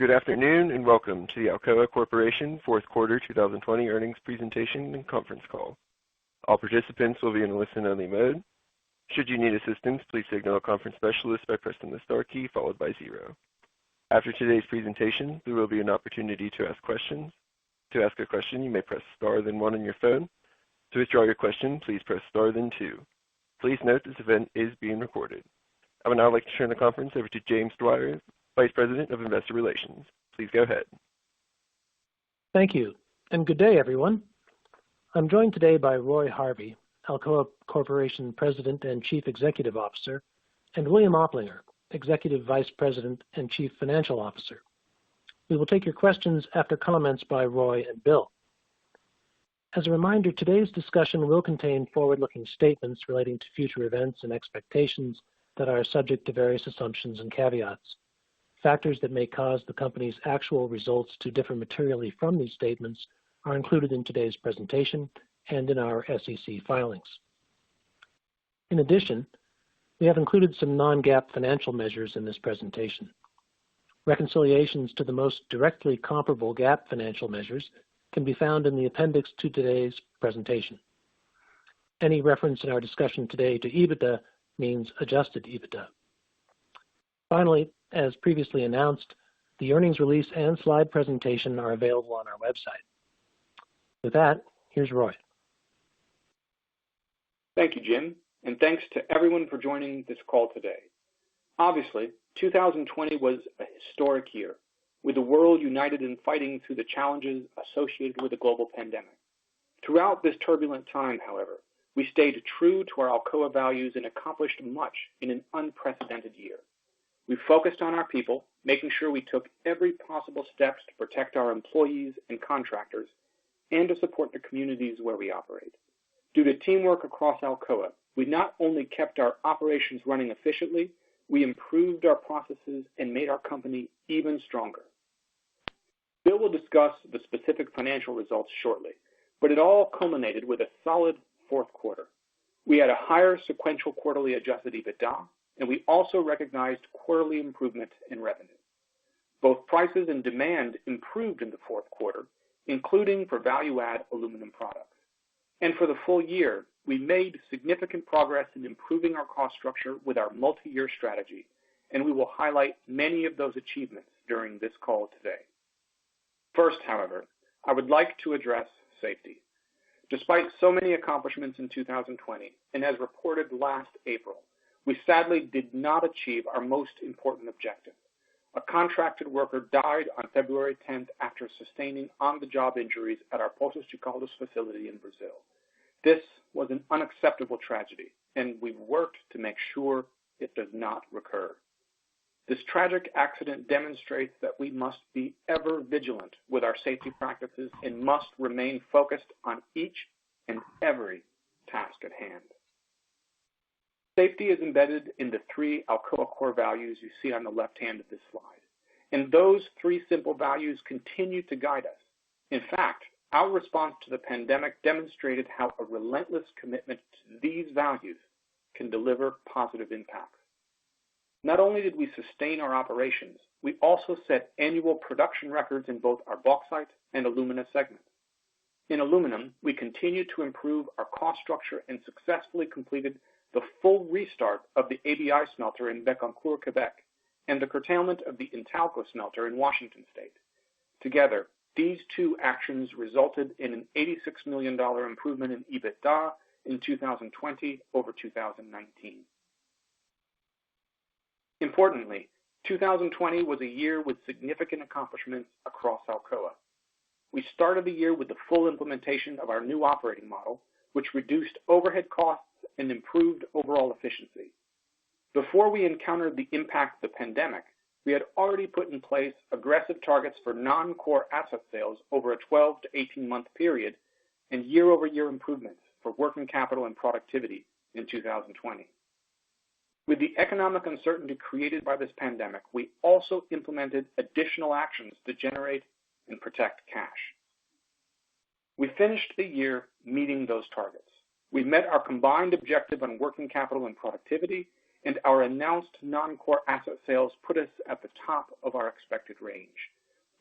Good afternoon and welcome to the Alcoa Corporation Fourth Quarter 2020 Earnings Presentation and Conference Call. All participants will be in a listen-only mode. Should you need assistance, please signal a conference specialist by pressing the star key followed by 0. After today's presentation, there will be an opportunity to ask questions. To ask a question, you may press star then 1 on your phone. To withdraw your question, please press star then 2. Please note this event is being recorded. I would now like to turn the conference over to James Dwyer, Vice President of Investor Relations. Please go ahead. Thank you, and good day, everyone. I'm joined today by Roy Harvey, Alcoa Corporation President and Chief Executive Officer, and William Oplinger, Executive Vice President and Chief Financial Officer. We will take your questions after comments by Roy and Bill. As a reminder, today's discussion will contain forward-looking statements relating to future events and expectations that are subject to various assumptions and caveats. Factors that may cause the company's actual results to differ materially from these statements are included in today's presentation and in our SEC filings. In addition, we have included some non-GAAP financial measures in this presentation. Reconciliations to the most directly comparable GAAP financial measures can be found in the appendix to today's presentation. Any reference in our discussion today to EBITDA means adjusted EBITDA. Finally, as previously announced, the earnings release and slide presentation are available on our website. With that, here's Roy. Thank you, Jim, and thanks to everyone for joining this call today. Obviously, 2020 was a historic year, with the world united in fighting through the challenges associated with the global pandemic. Throughout this turbulent time, however, we stayed true to our Alcoa values and accomplished much in an unprecedented year. We focused on our people, making sure we took every possible steps to protect our employees and contractors and to support the communities where we operate. Due to teamwork across Alcoa, we not only kept our operations running efficiently, we improved our processes and made our company even stronger. Bill will discuss the specific financial results shortly, but it all culminated with a solid fourth quarter. We had a higher sequential quarterly adjusted EBITDA, and we also recognized quarterly improvement in revenue. Both prices and demand improved in the fourth quarter, including for value-add aluminum products. And for the full year, we made significant progress in improving our cost structure with our multi-year strategy, and we will highlight many of those achievements during this call today. First, however, I would like to address safety. Despite so many accomplishments in 2020, and as reported last April, we sadly did not achieve our most important objective. A contracted worker died on February 10th after sustaining on-the-job injuries at our Poços de Caldas facility in Brazil. This was an unacceptable tragedy, and we've worked to make sure it does not recur. This tragic accident demonstrates that we must be ever vigilant with our safety practices and must remain focused on each and every task at hand. Safety is embedded in the 3 Alcoa core values you see on the left hand of this slide, and those 3 simple values continue to guide us. In fact, our response to the pandemic demonstrated how a relentless commitment to these values can deliver positive impacts. Not only did we sustain our operations, we also set annual production records in both our bauxite and alumina segments. In aluminum, we continued to improve our cost structure and successfully completed the full restart of the ABI smelter in Bécancour, Quebec, and the curtailment of the Intalco smelter in Washington State. Together, these 2 actions resulted in an $86 million improvement in EBITDA in 2020 over 2019. Importantly, 2020 was a year with significant accomplishments across Alcoa. We started the year with the full implementation of our new operating model, which reduced overhead costs and improved overall efficiency. Before we encountered the impact of the pandemic, we had already put in place aggressive targets for non-core asset sales over a 12 to 18-month period and year-over-year improvements for working capital and productivity in 2020. With the economic uncertainty created by this pandemic, we also implemented additional actions to generate and protect cash. We finished the year meeting those targets. We met our combined objective on working capital and productivity, and our announced non-core asset sales put us at the top of our expected range.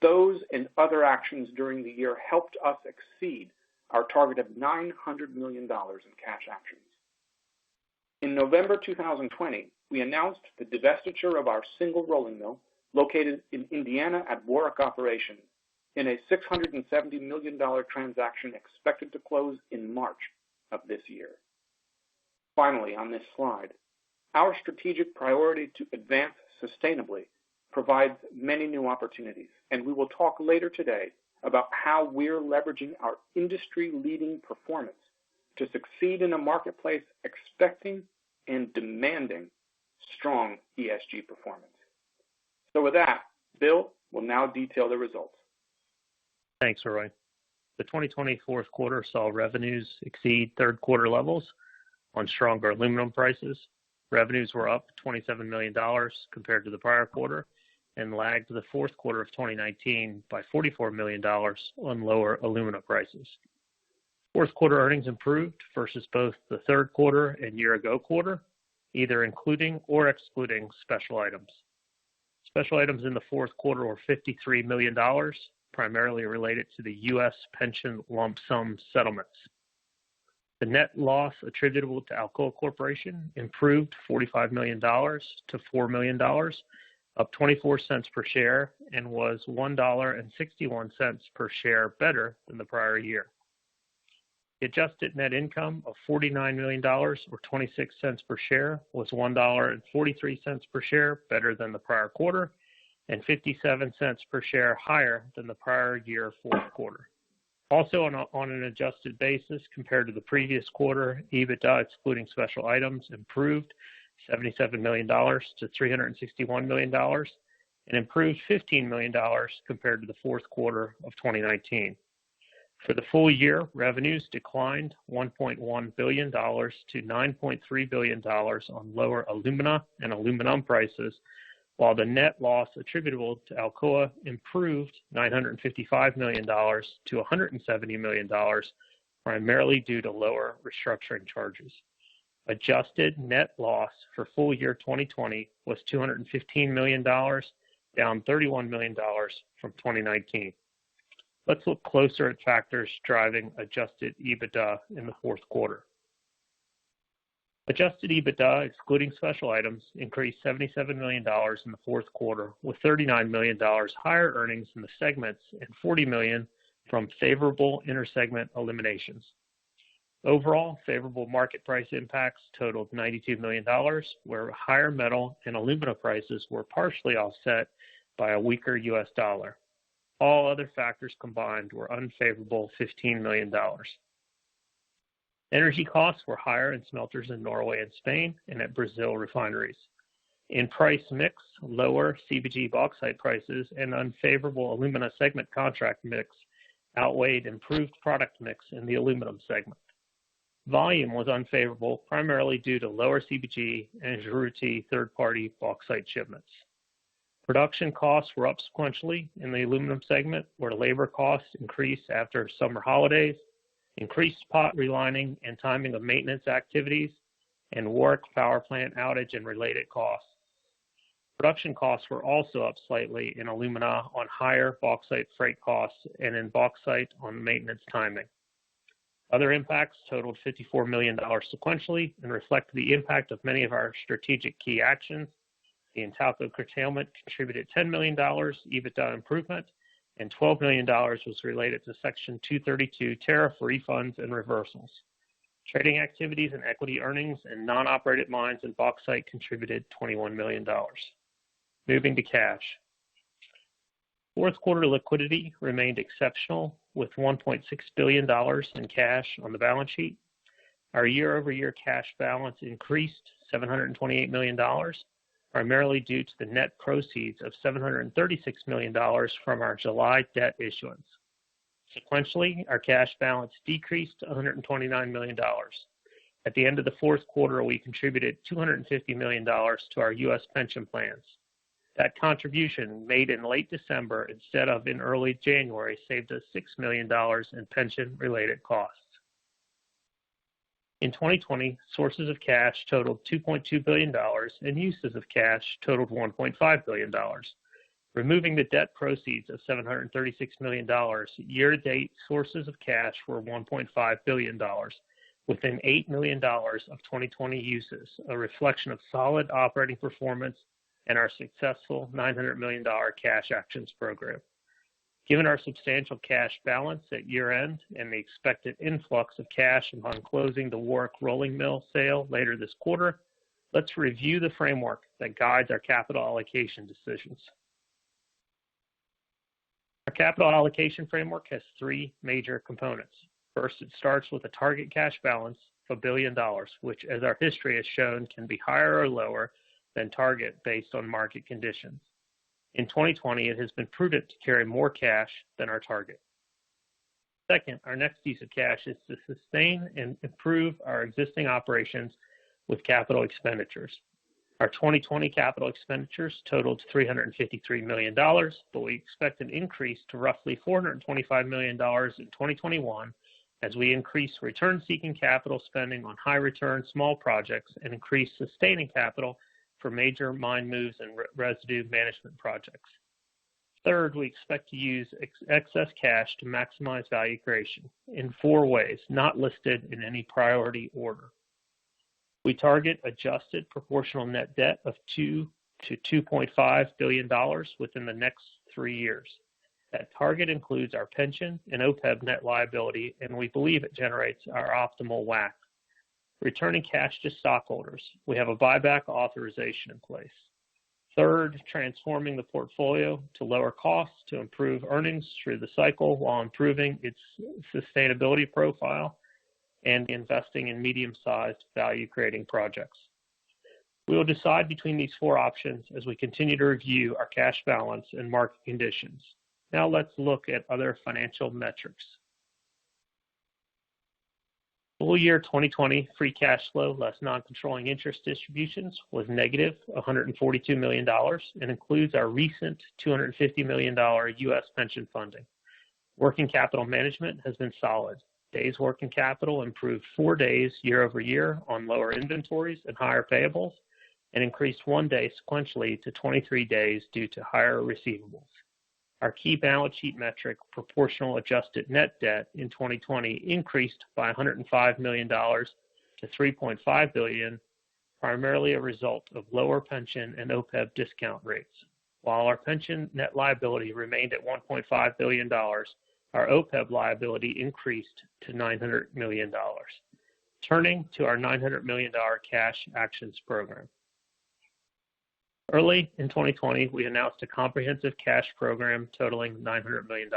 Those and other actions during the year helped us exceed our target of $900 million in cash actions. In November 2020, we announced the divestiture of our single rolling mill located in Indiana at Warwick Operations in a $670 million transaction expected to close in March of this year. Finally, on this slide, our strategic priority to advance sustainably provides many new opportunities, and we will talk later today about how we're leveraging our industry-leading performance to succeed in a marketplace expecting and demanding strong ESG performance. So with that, Bill will now detail the results. Thanks, Roy. The 2020 fourth quarter saw revenues exceed third quarter levels on stronger aluminum prices. Revenues were up $27 million compared to the prior quarter and lagged the fourth quarter of 2019 by $44 million on lower alumina prices. Fourth quarter earnings improved versus both the third quarter and year-ago quarter, either including or excluding special items. Special items in the fourth quarter were $53 million, primarily related to the U.S. pension lump sum settlements. The net loss attributable to Alcoa Corporation improved $45 million to $4 million, up 24 cents per share, and was $1.61 per share better than the prior year. The adjusted net income of $49 million, or 26 cents per share, was $1.43 per share better than the prior quarter, and 57 cents per share higher than the prior year fourth quarter. Also on an adjusted basis compared to the previous quarter, EBITDA excluding special items improved $77 million to $361 million and improved $15 million compared to the fourth quarter of 2019. For the full year, revenues declined $1.1 billion to $9.3 billion on lower alumina and aluminum prices, while the net loss attributable to Alcoa improved $955 million to $170 million, primarily due to lower restructuring charges. Adjusted net loss for full year 2020 was $215 million, down $31 million from 2019. Let's look closer at factors driving adjusted EBITDA in the fourth quarter. Adjusted EBITDA, excluding special items, increased $77 million in the fourth quarter, with $39 million higher earnings in the segments and $40 million from favorable intersegment eliminations. Overall, favorable market price impacts totaled $92 million, where higher metal and alumina prices were partially offset by a weaker U.S. dollar. All other factors combined were unfavorable $15 million. Energy costs were higher in smelters in Norway and Spain and at Brazil refineries. In price mix, lower CBG bauxite prices and unfavorable alumina segment contract mix outweighed improved product mix in the aluminum segment. Volume was unfavorable primarily due to lower CBG and Juruti third-party bauxite shipments. Production costs were up sequentially in the aluminum segment, where labor costs increased after summer holidays, increased pot relining and timing of maintenance activities, and Warwick power plant outage and related costs. Production costs were also up slightly in alumina on higher bauxite freight costs and in bauxite on maintenance timing. Other impacts totaled $54 million sequentially and reflect the impact of many of our strategic key actions. The Intalco curtailment contributed $10 million EBITDA improvement, and $12 million was related to Section 232 tariff refunds and reversals. Trading activities and equity earnings and non-operated mines and bauxite contributed $21 million. Moving to cash. Fourth quarter liquidity remained exceptional with $1.6 billion in cash on the balance sheet. Our year-over-year cash balance increased $728 million, primarily due to the net proceeds of $736 million from our July debt issuance. Sequentially, our cash balance decreased $129 million. At the end of the fourth quarter, we contributed $250 million to our U.S. pension plans. That contribution, made in late December instead of in early January, saved us $6 million in pension-related costs. In 2020, sources of cash totaled $2.2 billion and uses of cash totaled $1.5 billion. Removing the debt proceeds of $736 million, year-to-date sources of cash were $1.5 billion, within $8 million of 2020 uses, a reflection of solid operating performance and our successful $900 million cash actions program. Given our substantial cash balance at year-end and the expected influx of cash upon closing the Warwick Rolling Mill sale later this quarter, let's review the framework that guides our capital allocation decisions. Our capital allocation framework has three major components. First, it starts with a target cash balance of $1 billion, which, as our history has shown, can be higher or lower than target based on market conditions. In 2020, it has been prudent to carry more cash than our target. Second, our next use of cash is to sustain and improve our existing operations with capital expenditures. Our 2020 capital expenditures totaled $353 million, but we expect an increase to roughly $425 million in 2021 as we increase return-seeking capital spending on high-return small projects and increase sustaining capital for major mine moves and residue management projects. Third, we expect to use excess cash to maximize value creation in four ways, not listed in any priority order. We target adjusted proportional net debt of $2 to $2.5 billion within the next 3 years. That target includes our pension and OPEB net liability, and we believe it generates our optimal WACC. Returning cash to stockholders. We have a buyback authorization in place. Third, transforming the portfolio to lower costs to improve earnings through the cycle while improving its sustainability profile and investing in medium-sized value-creating projects. We will decide between these four options as we continue to review our cash balance and market conditions. Now let's look at other financial metrics. Full year 2020 free cash flow less non-controlling interest distributions was negative $142 million and includes our recent $250 million U.S. pension funding. Working capital management has been solid. Days working capital improved 4 days year over year on lower inventories and higher payables, and increased 1 day sequentially to 23 days due to higher receivables. Our key balance sheet metric, proportional adjusted net debt in 2020, increased by $105 million to $3.5 billion, primarily a result of lower pension and OPEB discount rates. While our pension net liability remained at $1.5 billion, our OPEB liability increased to $900 million. Turning to our $900 million cash actions program. Early in 2020, we announced a comprehensive cash program totaling $900 million.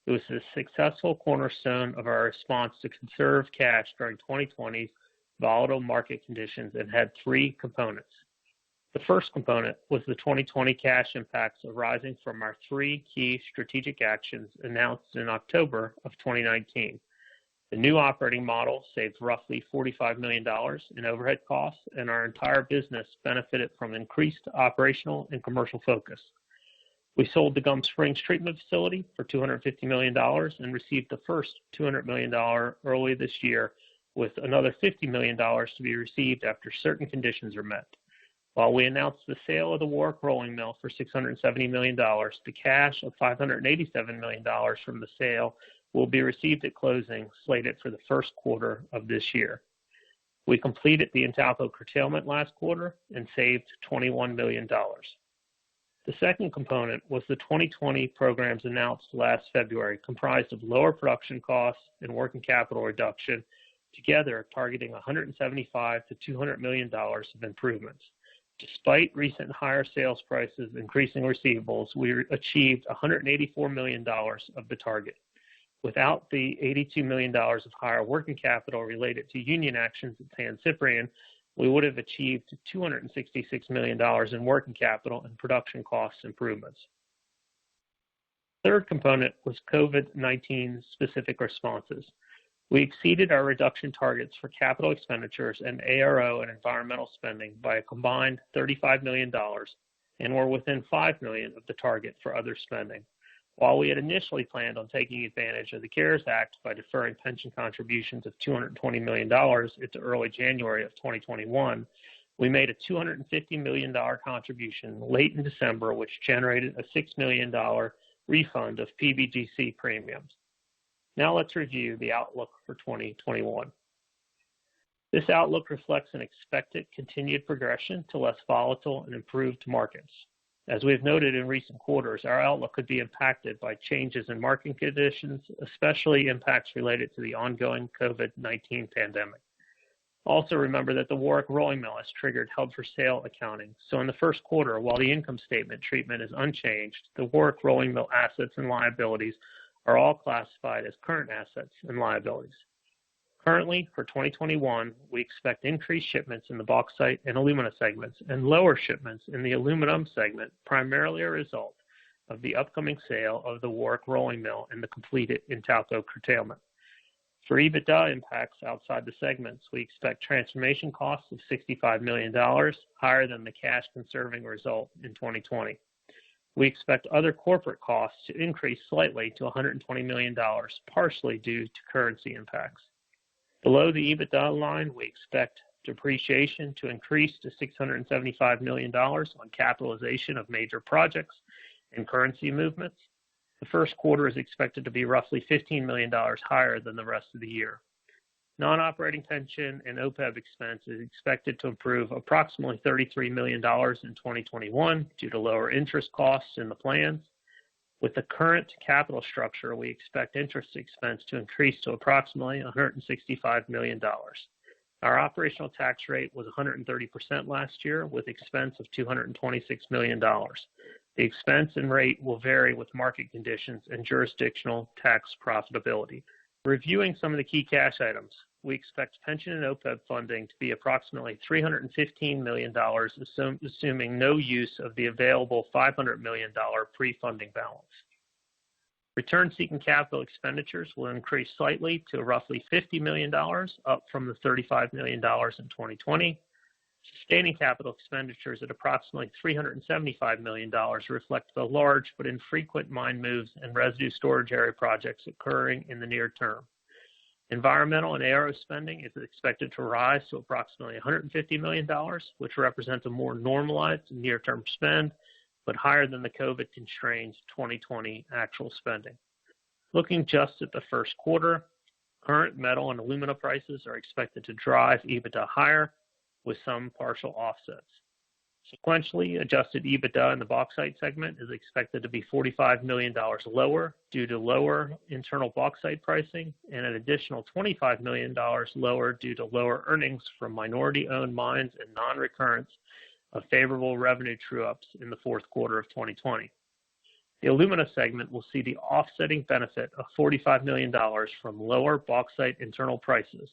It was a successful cornerstone of our response to conserve cash during 2020's volatile market conditions and had three components. The first component was the 2020 cash impacts arising from our three key strategic actions announced in October of 2019. The new operating model saved roughly $45 million in overhead costs, and our entire business benefited from increased operational and commercial focus. We sold the Gum Springs treatment facility for $250 million and received the first $200 million early this year, with another $50 million to be received after certain conditions are met. While we announced the sale of the Warwick Rolling Mill for $670 million, the cash of $587 million from the sale will be received at closing, slated for the first quarter of this year. We completed the Intalco curtailment last quarter and saved $21 million. The second component was the 2020 programs announced last February, comprised of lower production costs and working capital reduction, together targeting $175 to $200 million of improvements. Despite recent higher sales prices increasing receivables, we achieved $184 million of the target. Without the $82 million of higher working capital related to union actions at San Ciprián, we would have achieved $266 million in working capital and production cost improvements. Third component was COVID-19 specific responses. We exceeded our reduction targets for capital expenditures and ARO and environmental spending by a combined $35 million and were within $5 million of the target for other spending. While we had initially planned on taking advantage of the CARES Act by deferring pension contributions of $220 million into early January of 2021, we made a $250 million contribution late in December, which generated a $6 million refund of PBGC premiums. Now let's review the outlook for 2021. This outlook reflects an expected continued progression to less volatile and improved markets. As we have noted in recent quarters, our outlook could be impacted by changes in market conditions, especially impacts related to the ongoing COVID-19 pandemic. Also remember that the Warwick Rolling Mill has triggered held-for-sale accounting. So in the first quarter, while the income statement treatment is unchanged, the Warwick Rolling Mill assets and liabilities are all classified as current assets and liabilities. Currently, for 2021, we expect increased shipments in the bauxite and alumina segments and lower shipments in the aluminum segment, primarily a result of the upcoming sale of the Warwick Rolling Mill and the completed Intalco curtailment. For EBITDA impacts outside the segments, we expect transformation costs of $65 million, higher than the cash conserving result in 2020. We expect other corporate costs to increase slightly to $120 million, partially due to currency impacts. Below the EBITDA line, we expect depreciation to increase to $675 million on capitalization of major projects and currency movements. The first quarter is expected to be roughly $15 million higher than the rest of the year. Non-operating pension and OPEB expense is expected to improve approximately $33 million in 2021 due to lower interest costs in the plans. With the current capital structure, we expect interest expense to increase to approximately $165 million. Our operational tax rate was 130% last year, with expense of $226 million. The expense and rate will vary with market conditions and jurisdictional tax profitability. Reviewing some of the key cash items, we expect pension and OPEB funding to be approximately $315 million, assuming no use of the available $500 million pre-funding balance. Return-seeking capital expenditures will increase slightly to roughly $50 million, up from the $35 million in 2020. Sustaining capital expenditures at approximately $375 million reflect the large but infrequent mine moves and residue storage area projects occurring in the near term. Environmental and aero spending is expected to rise to approximately $150 million, which represents a more normalized near-term spend, but higher than the COVID-constrained 2020 actual spending. Looking just at the first quarter, current metal and alumina prices are expected to drive EBITDA higher, with some partial offsets. Sequentially, adjusted EBITDA in the bauxite segment is expected to be $45 million lower due to lower internal bauxite pricing and an additional $25 million lower due to lower earnings from minority-owned mines and non-recurrence of favorable revenue true-ups in the fourth quarter of 2020. The alumina segment will see the offsetting benefit of $45 million from lower bauxite internal prices,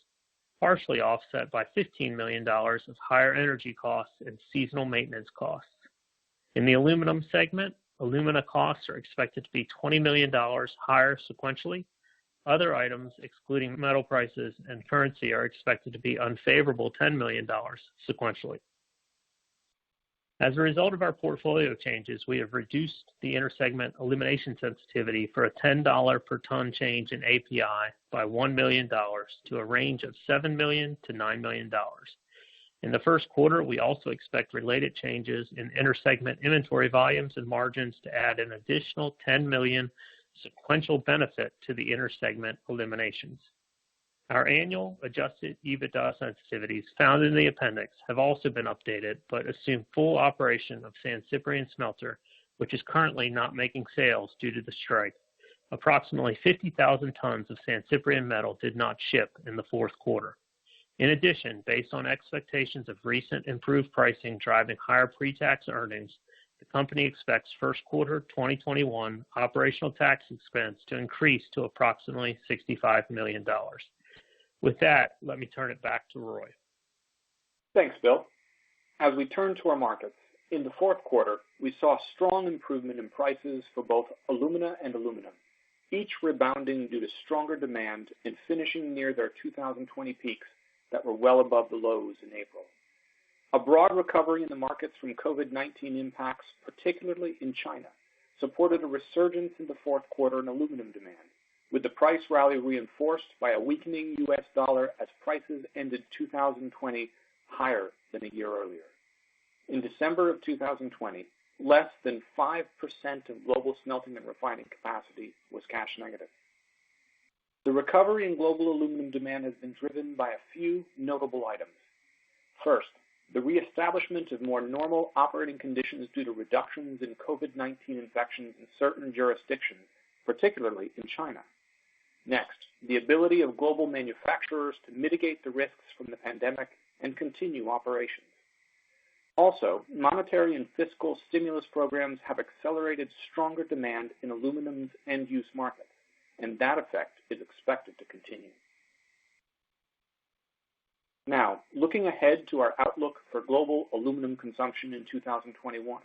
partially offset by $15 million of higher energy costs and seasonal maintenance costs. In the aluminum segment, alumina costs are expected to be $20 million higher sequentially. Other items, excluding metal prices and currency, are expected to be unfavorable $10 million sequentially. As a result of our portfolio changes, we have reduced the intersegment elimination sensitivity for a $10 per ton change in API by $1 million to a range of $7 million to $9 million. In the first quarter, we also expect related changes in intersegment inventory volumes and margins to add an additional $10 million sequential benefit to the intersegment eliminations. Our annual adjusted EBITDA sensitivities found in the appendix have also been updated, but assume full operation of San Ciprián smelter, which is currently not making sales due to the strike. Approximately 50,000 tons of San Ciprián metal did not ship in the fourth quarter. In addition, based on expectations of recent improved pricing driving higher pre-tax earnings, the company expects first quarter 2021 operational tax expense to increase to approximately $65 million. With that, let me turn it back to Roy. Thanks, Bill. As we turn to our markets, in the fourth quarter, we saw strong improvement in prices for both alumina and aluminum, each rebounding due to stronger demand and finishing near their 2020 peaks that were well above the lows in April. A broad recovery in the markets from COVID-19 impacts, particularly in China, supported a resurgence in the fourth quarter in aluminum demand, with the price rally reinforced by a weakening U.S. dollar as prices ended 2020 higher than a year earlier. In December of 2020, less than 5% of global smelting and refining capacity was cash negative. The recovery in global aluminum demand has been driven by a few notable items. First, the reestablishment of more normal operating conditions due to reductions in COVID-19 infections in certain jurisdictions, particularly in China. Next, the ability of global manufacturers to mitigate the risks from the pandemic and continue operations. Also, monetary and fiscal stimulus programs have accelerated stronger demand in aluminum's end-use markets, and that effect is expected to continue. Now, looking ahead to our outlook for global aluminum consumption in 2021.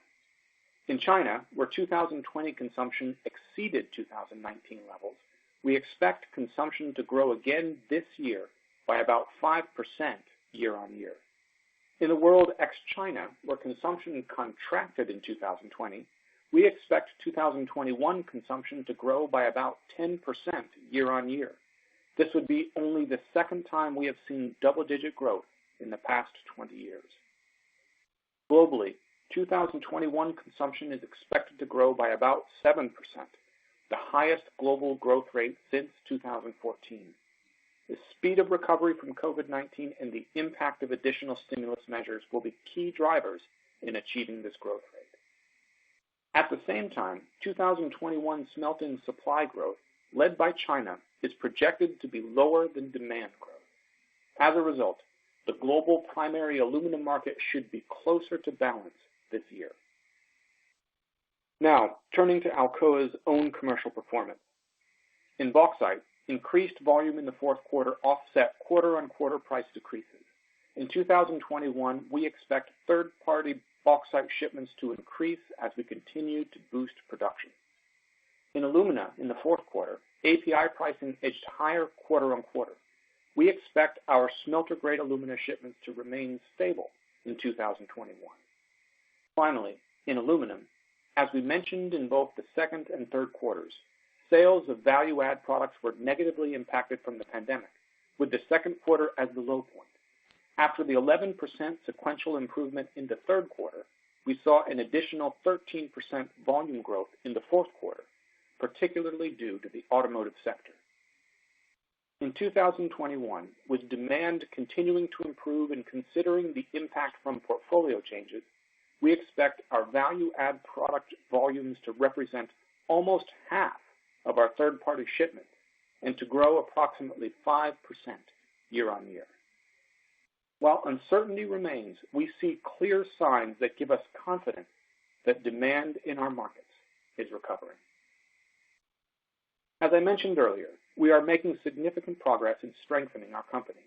In China, where 2020 consumption exceeded 2019 levels, we expect consumption to grow again this year by about 5% year on year. In the world ex-China, where consumption contracted in 2020, we expect 2021 consumption to grow by about 10% year on year. This would be only the second time we have seen double-digit growth in the past 20 years. Globally, 2021 consumption is expected to grow by about 7%, the highest global growth rate since 2014. The speed of recovery from COVID-19 and the impact of additional stimulus measures will be key drivers in achieving this growth rate. At the same time, 2021 smelting supply growth, led by China, is projected to be lower than demand growth. As a result, the global primary aluminum market should be closer to balance this year. Now, turning to Alcoa's own commercial performance. In bauxite, increased volume in the fourth quarter offset quarter-on-quarter price decreases. In 2021, we expect third-party bauxite shipments to increase as we continue to boost production. In alumina, in the fourth quarter, API pricing edged higher quarter-on-quarter. We expect our smelter-grade alumina shipments to remain stable in 2021. Finally, in aluminum, as we mentioned in both the second and third quarters, sales of value-add products were negatively impacted from the pandemic, with the second quarter as the low point. After the 11% sequential improvement in the third quarter, we saw an additional 13% volume growth in the fourth quarter, particularly due to the automotive sector. In 2021, with demand continuing to improve and considering the impact from portfolio changes, we expect our value-add product volumes to represent almost half of our third-party shipments and to grow approximately 5% year on year. While uncertainty remains, we see clear signs that give us confidence that demand in our markets is recovering. As I mentioned earlier, we are making significant progress in strengthening our company.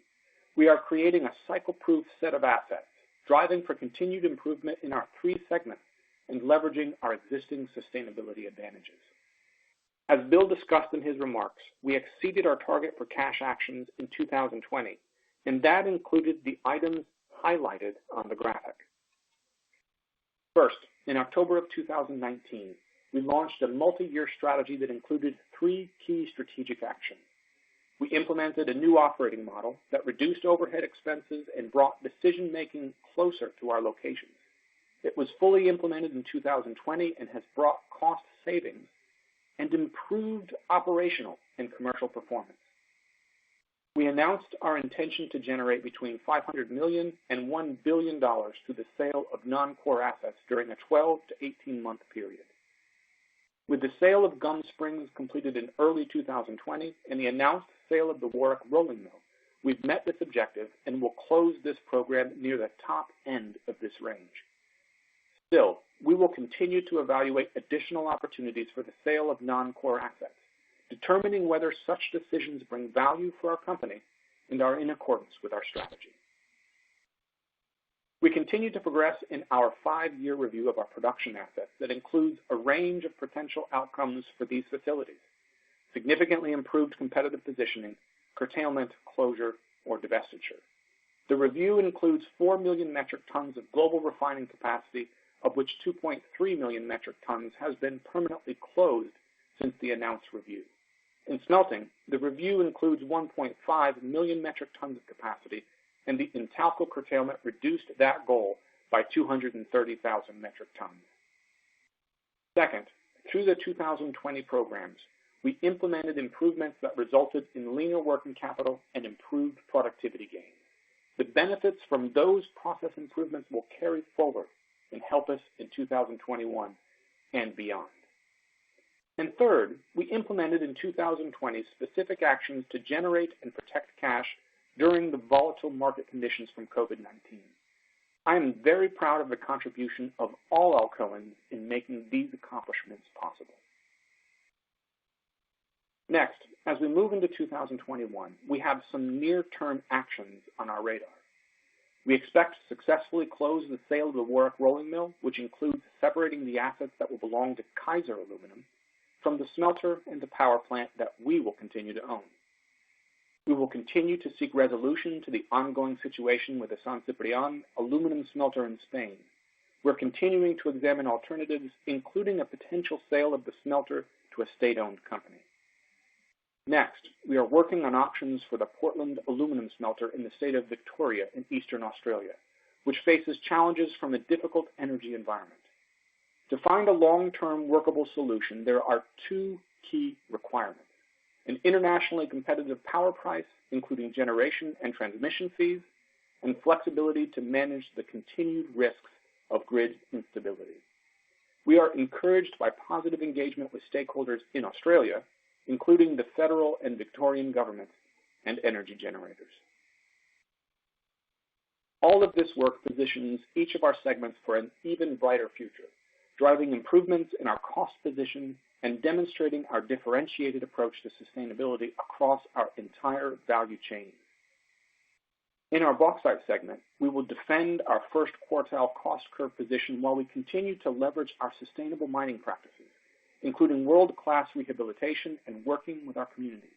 We are creating a cycle-proof set of assets, driving for continued improvement in our three segments and leveraging our existing sustainability advantages. As Bill discussed in his remarks, we exceeded our target for cash actions in 2020, and that included the items highlighted on the graphic. First, in October of 2019, we launched a multi-year strategy that included three key strategic actions. We implemented a new operating model that reduced overhead expenses and brought decision-making closer to our locations. It was fully implemented in 2020 and has brought cost savings and improved operational and commercial performance. We announced our intention to generate between $500 million and $1 billion through the sale of non-core assets during a 12 to 18-month period. With the sale of Gum Springs completed in early 2020 and the announced sale of the Warwick Rolling Mill, we've met this objective and will close this program near the top end of this range. Still, we will continue to evaluate additional opportunities for the sale of non-core assets, determining whether such decisions bring value for our company and are in accordance with our strategy. We continue to progress in our 5-year review of our production assets that includes a range of potential outcomes for these facilities: significantly improved competitive positioning, curtailment, closure, or divestiture. The review includes 4 million metric tons of global refining capacity of which 2.3 million metric tons has been permanently closed since the announced review. In smelting, the review includes 1.5 million metric tons of capacity, and the Intalco curtailment reduced that goal by 230,000 metric tons. Second, through the 2020 programs, we implemented improvements that resulted in leaner working capital and improved productivity gains. The benefits from those process improvements will carry forward and help us in 2021 and beyond. And third, we implemented in 2020 specific actions to generate and protect cash during the volatile market conditions from COVID-19. I am very proud of the contribution of all Alcoans in making these accomplishments possible. Next, as we move into 2021, we have some near-term actions on our radar. We expect to successfully close the sale of the Warwick Rolling Mill, which includes separating the assets that will belong to Kaiser Aluminum from the smelter and the power plant that we will continue to own. We will continue to seek resolution to the ongoing situation with the San Ciprián aluminum smelter in Spain. We're continuing to examine alternatives, including a potential sale of the smelter to a state-owned company. Next, we are working on options for the Portland aluminum smelter in the state of Victoria in eastern Australia, which faces challenges from a difficult energy environment. To find a long-term workable solution, there are two key requirements: an internationally competitive power price, including generation and transmission fees, and flexibility to manage the continued risks of grid instability. We are encouraged by positive engagement with stakeholders in Australia, including the federal and Victorian governments and energy generators. All of this work positions each of our segments for an even brighter future, driving improvements in our cost position and demonstrating our differentiated approach to sustainability across our entire value chain. In our bauxite segment, we will defend our first quartile cost curve position while we continue to leverage our sustainable mining practices, including world-class rehabilitation and working with our communities.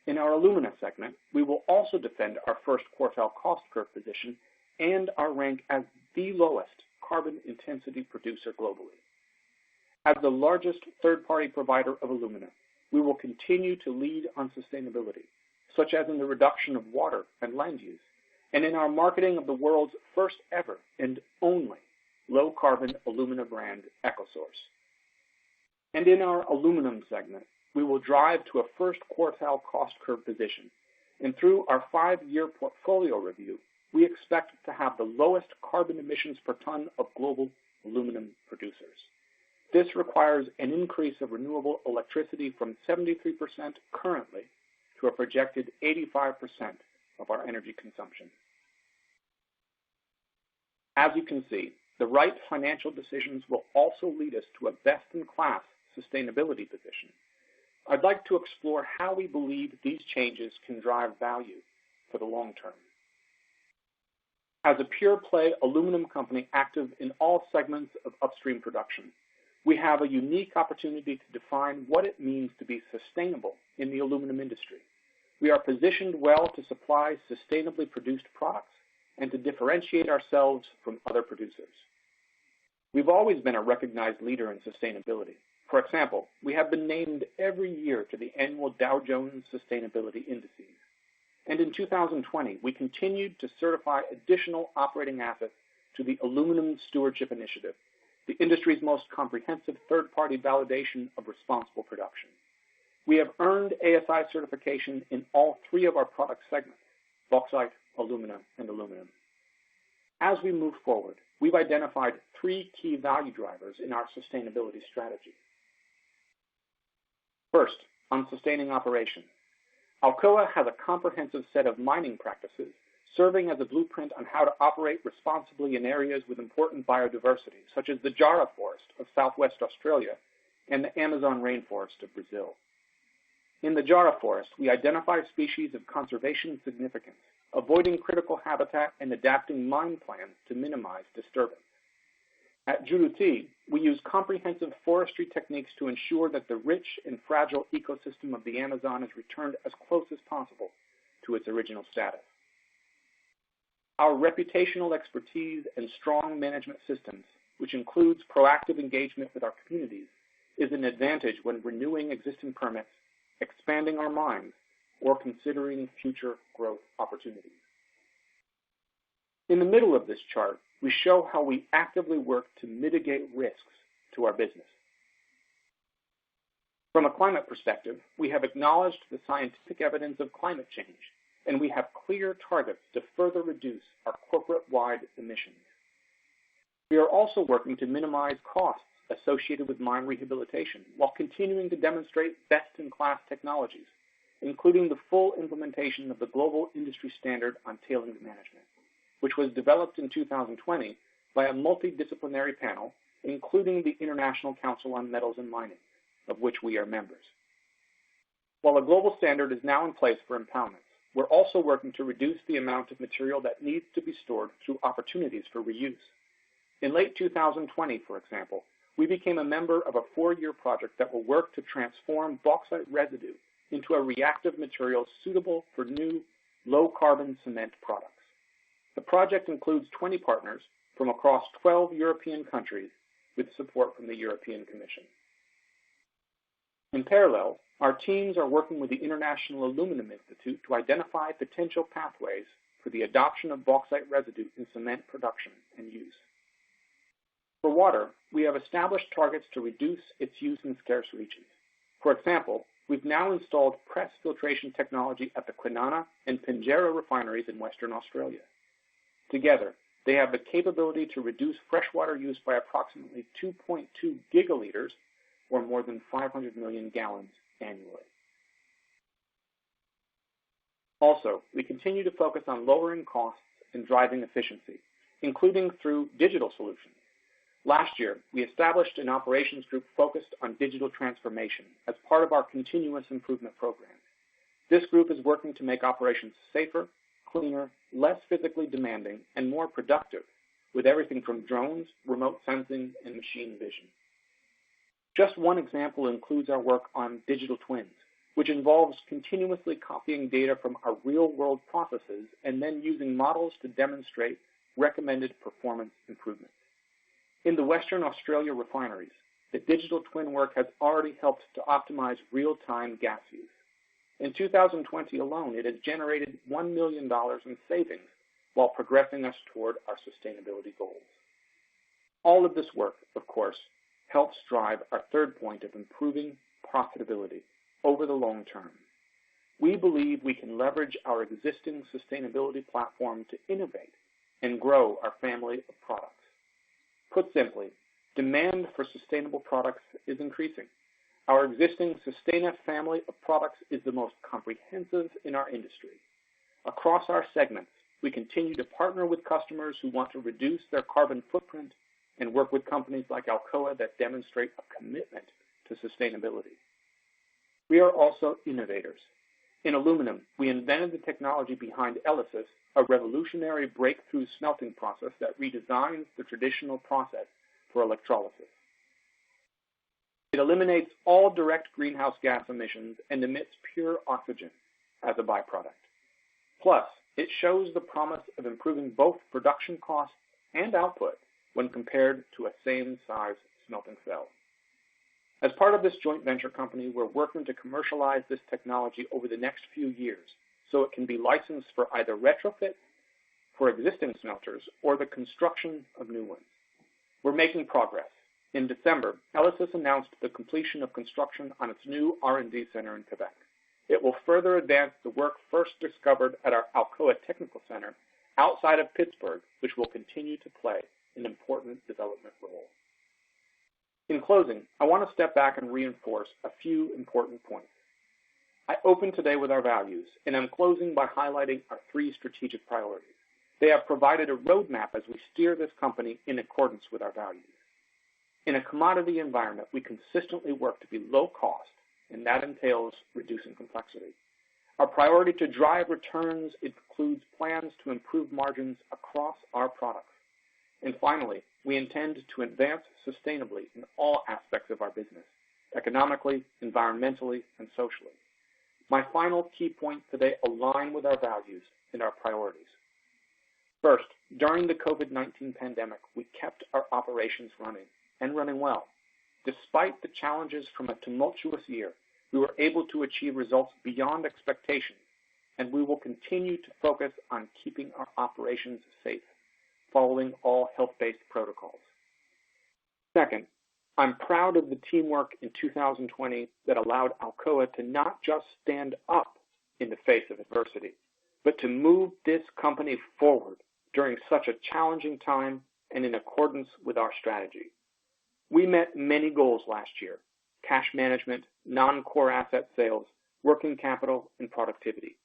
In our alumina segment, we will also defend our first quartile cost curve position and our rank as the lowest carbon intensity producer globally. As the largest third-party provider of alumina, we will continue to lead on sustainability, such as in the reduction of water and land use, and in our marketing of the world's first ever and only low-carbon alumina brand, EcoSource. And in our aluminum segment, we will drive to a first quartile cost curve position, and through our 5-year portfolio review, we expect to have the lowest carbon emissions per ton of global aluminum producers. This requires an increase of renewable electricity from 73% currently to a projected 85% of our energy consumption. As you can see, the right financial decisions will also lead us to a best-in-class sustainability position. I'd like to explore how we believe these changes can drive value for the long term. As a pure-play aluminum company active in all segments of upstream production, we have a unique opportunity to define what it means to be sustainable in the aluminum industry. We are positioned well to supply sustainably produced products and to differentiate ourselves from other producers. We've always been a recognized leader in sustainability. For example, we have been named every year to the annual Dow Jones Sustainability Indices. And in 2020, we continued to certify additional operating assets to the Aluminum Stewardship Initiative, the industry's most comprehensive third-party validation of responsible production. We have earned ASI certification in all 3 of our product segments: bauxite, alumina, and aluminum. As we move forward, we've identified 3 key value drivers in our sustainability strategy. First, on sustaining operations. Alcoa has a comprehensive set of mining practices serving as a blueprint on how to operate responsibly in areas with important biodiversity, such as the Jara Forest of Southwest Australia and the Amazon rainforest of Brazil. In the Jara Forest, we identify species of conservation significance, avoiding critical habitat and adapting mine plans to minimize disturbance. At Juruti, we use comprehensive forestry techniques to ensure that the rich and fragile ecosystem of the Amazon is returned as close as possible to its original status. Our reputational expertise and strong management systems which includes proactive engagement with our communities, is an advantage when renewing existing permits, expanding our mines, or considering future growth opportunities. In the middle of this chart, we show how we actively work to mitigate risks to our business. From a climate perspective, we have acknowledged the scientific evidence of climate change, and we have clear targets to further reduce our corporate-wide emissions. We are also working to minimize costs associated with mine rehabilitation while continuing to demonstrate best-in-class technologies, including the full implementation of the global industry standard on tailings management, which was developed in 2020 by a multidisciplinary panel, including the International Council on Metals and Mining, of which we are members. While a global standard is now in place for impoundments, we're also working to reduce the amount of material that needs to be stored through opportunities for reuse. In late 2020, for example, we became a member of a 4-year project that will work to transform bauxite residue into a reactive material suitable for new low-carbon cement products. The project includes 20 partners from across 12 European countries with support from the European Commission. In parallel, our teams are working with the International Aluminum Institute to identify potential pathways for the adoption of bauxite residue in cement production and use. For water, we have established targets to reduce its use in scarce regions. For example, we've now installed press filtration technology at the Kwinana and Pinjarra refineries in Western Australia. Together, they have the capability to reduce freshwater use by approximately 2.2 gigaliters, or more than 500 million gallons annually. Also, we continue to focus on lowering costs and driving efficiency, including through digital solutions. Last year, we established an operations group focused on digital transformation as part of our continuous improvement program. This group is working to make operations safer, cleaner, less physically demanding, and more productive, with everything from drones, remote sensing, and machine vision. Just one example includes our work on digital twins, which involves continuously copying data from our real-world processes and then using models to demonstrate recommended performance improvements. In the Western Australia refineries, the digital twin work has already helped to optimize real-time gas use. In 2020 alone, it has generated $1 million in savings while progressing us toward our sustainability goals. All of this work, of course, helps drive our third point of improving profitability over the long term. We believe we can leverage our existing sustainability platform to innovate and grow our family of products. Put simply, demand for sustainable products is increasing. Our existing Sustana family of products is the most comprehensive in our industry. Across our segments, we continue to partner with customers who want to reduce their carbon footprint and work with companies like Alcoa that demonstrate a commitment to sustainability. We are also innovators. In aluminum, we invented the technology behind ELYSIS, a revolutionary breakthrough smelting process that redesigns the traditional process for electrolysis. It eliminates all direct greenhouse gas emissions and emits pure oxygen as a byproduct. Plus, it shows the promise of improving both production costs and output when compared to a same-size smelting cell. As part of this joint venture company, we're working to commercialize this technology over the next few years so it can be licensed for either retrofit for existing smelters or the construction of new ones. We're making progress. In December, ELYSIS announced the completion of construction on its new R&D center in Quebec. It will further advance the work first discovered at our Alcoa Technical Center outside of Pittsburgh, which will continue to play an important development role. In closing, I want to step back and reinforce a few important points. I opened today with our values, and I'm closing by highlighting our 3 strategic priorities. They have provided a roadmap as we steer this company in accordance with our values. In a commodity environment, we consistently work to be low cost, and that entails reducing complexity. Our priority to drive returns includes plans to improve margins across our products. And finally, we intend to advance sustainably in all aspects of our business, economically, environmentally, and socially. My final key points today align with our values and our priorities. First, during the COVID-19 pandemic, we kept our operations running and running well. Despite the challenges from a tumultuous year, we were able to achieve results beyond expectations, and we will continue to focus on keeping our operations safe, following all health-based protocols. Second, I'm proud of the teamwork in 2020 that allowed Alcoa to not just stand up in the face of adversity, but to move this company forward during such a challenging time and in accordance with our strategy. We met many goals last year: cash management, non-core asset sales, working capital, and productivity.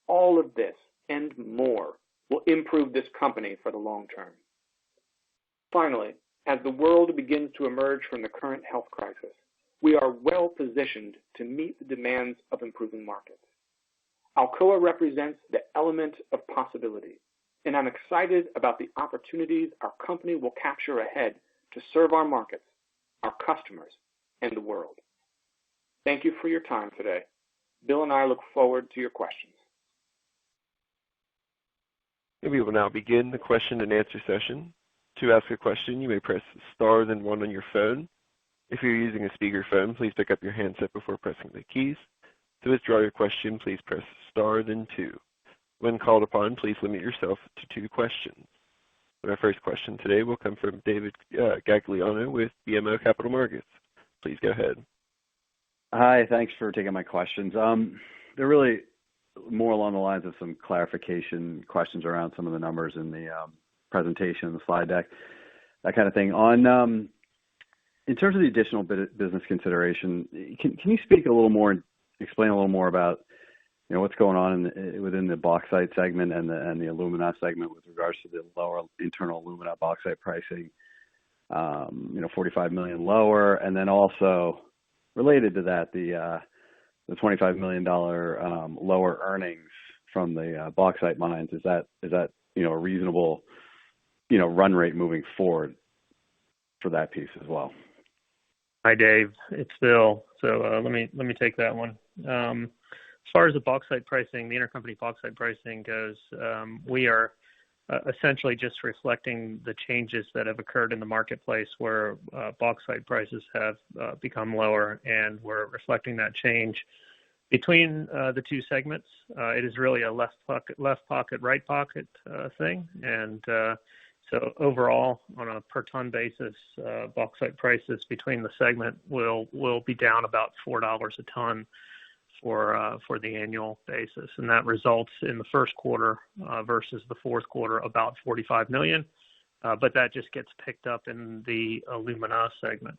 All of this and more will improve this company for the long term. Finally, as the world begins to emerge from the current health crisis, we are well positioned to meet the demands of improving markets. Alcoa represents the element of possibility, and I'm excited about the opportunities our company will capture ahead to serve our markets, our customers, and the world. Thank you for your time today. Bill and I look forward to your questions. We will now begin the question and answer session. To ask a question, you may press star then one on your phone. If you're using a speakerphone, please pick up your handset before pressing the keys. To withdraw your question, please press star then two. When called upon, please limit yourself to 2 questions. And our first question today will come from David Gagliano with BMO Capital Markets. Please go ahead. Hi, thanks for taking my questions. They're really more along the lines of some clarification questions around some of the numbers in the presentation, the slide deck, that kind of thing. In terms of the additional business consideration, can you speak a little more and explain a little more about what's going on within the bauxite segment and the alumina segment with regards to the lower internal alumina bauxite pricing, $45 million lower, and then also related to that, the $25 million lower earnings from the bauxite mines. Is that a reasonable run rate moving forward for that piece as well? Hi, Dave. It's Bill. So let me take that one. As far as the bauxite pricing, the intercompany bauxite pricing goes, we are essentially just reflecting the changes that have occurred in the marketplace where bauxite prices have become lower, and we're reflecting that change between the 2 segments. It is really a left pocket, right pocket thing, and so overall, on a per ton basis, bauxite prices between the segment will be down about $4 a ton for the annual basis, and that results in the first quarter versus the fourth quarter about $45 million, but that just gets picked up in the alumina segment.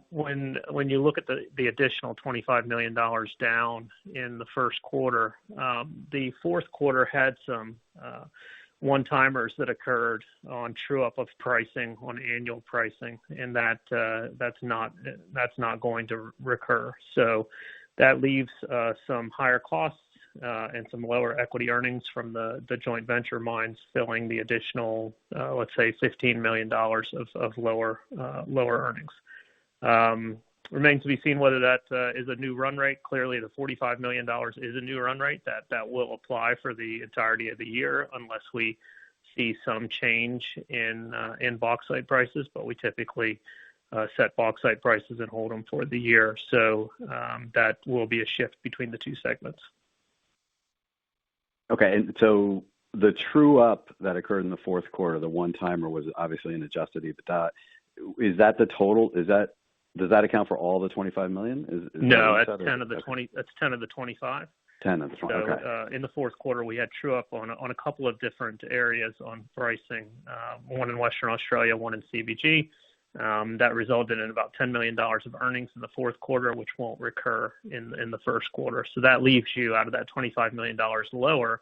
When you look at the additional $25 million down in the first quarter, the fourth quarter had some one-timers that occurred on true-up of pricing, on annual pricing, and that's not going to recur. So that leaves some higher costs and some lower equity earnings from the joint venture mines, filling the additional, let's say, $15 million of lower earnings. Remains to be seen whether that is a new run rate. Clearly, the $45 million is a new run rate that will apply for the entirety of the year unless we see some change in bauxite prices, but we typically set bauxite prices and hold them for the year. So that will be a shift between the 2 segments. Okay, and so the true up that occurred in the fourth quarter, the one-timer, was obviously an adjusted EBITDA. Is that the total? Does that account for all the $25 million? No, that's 10 of the 20. That's 10 of the 25. 10 of the 20. Okay. So in the fourth quarter, we had true up on a couple of different areas on pricing. One in Western Australia, one in CBG. That resulted in about $10 million of earnings in the fourth quarter, which won't recur in the first quarter. So that leaves you, out of that $25 million lower,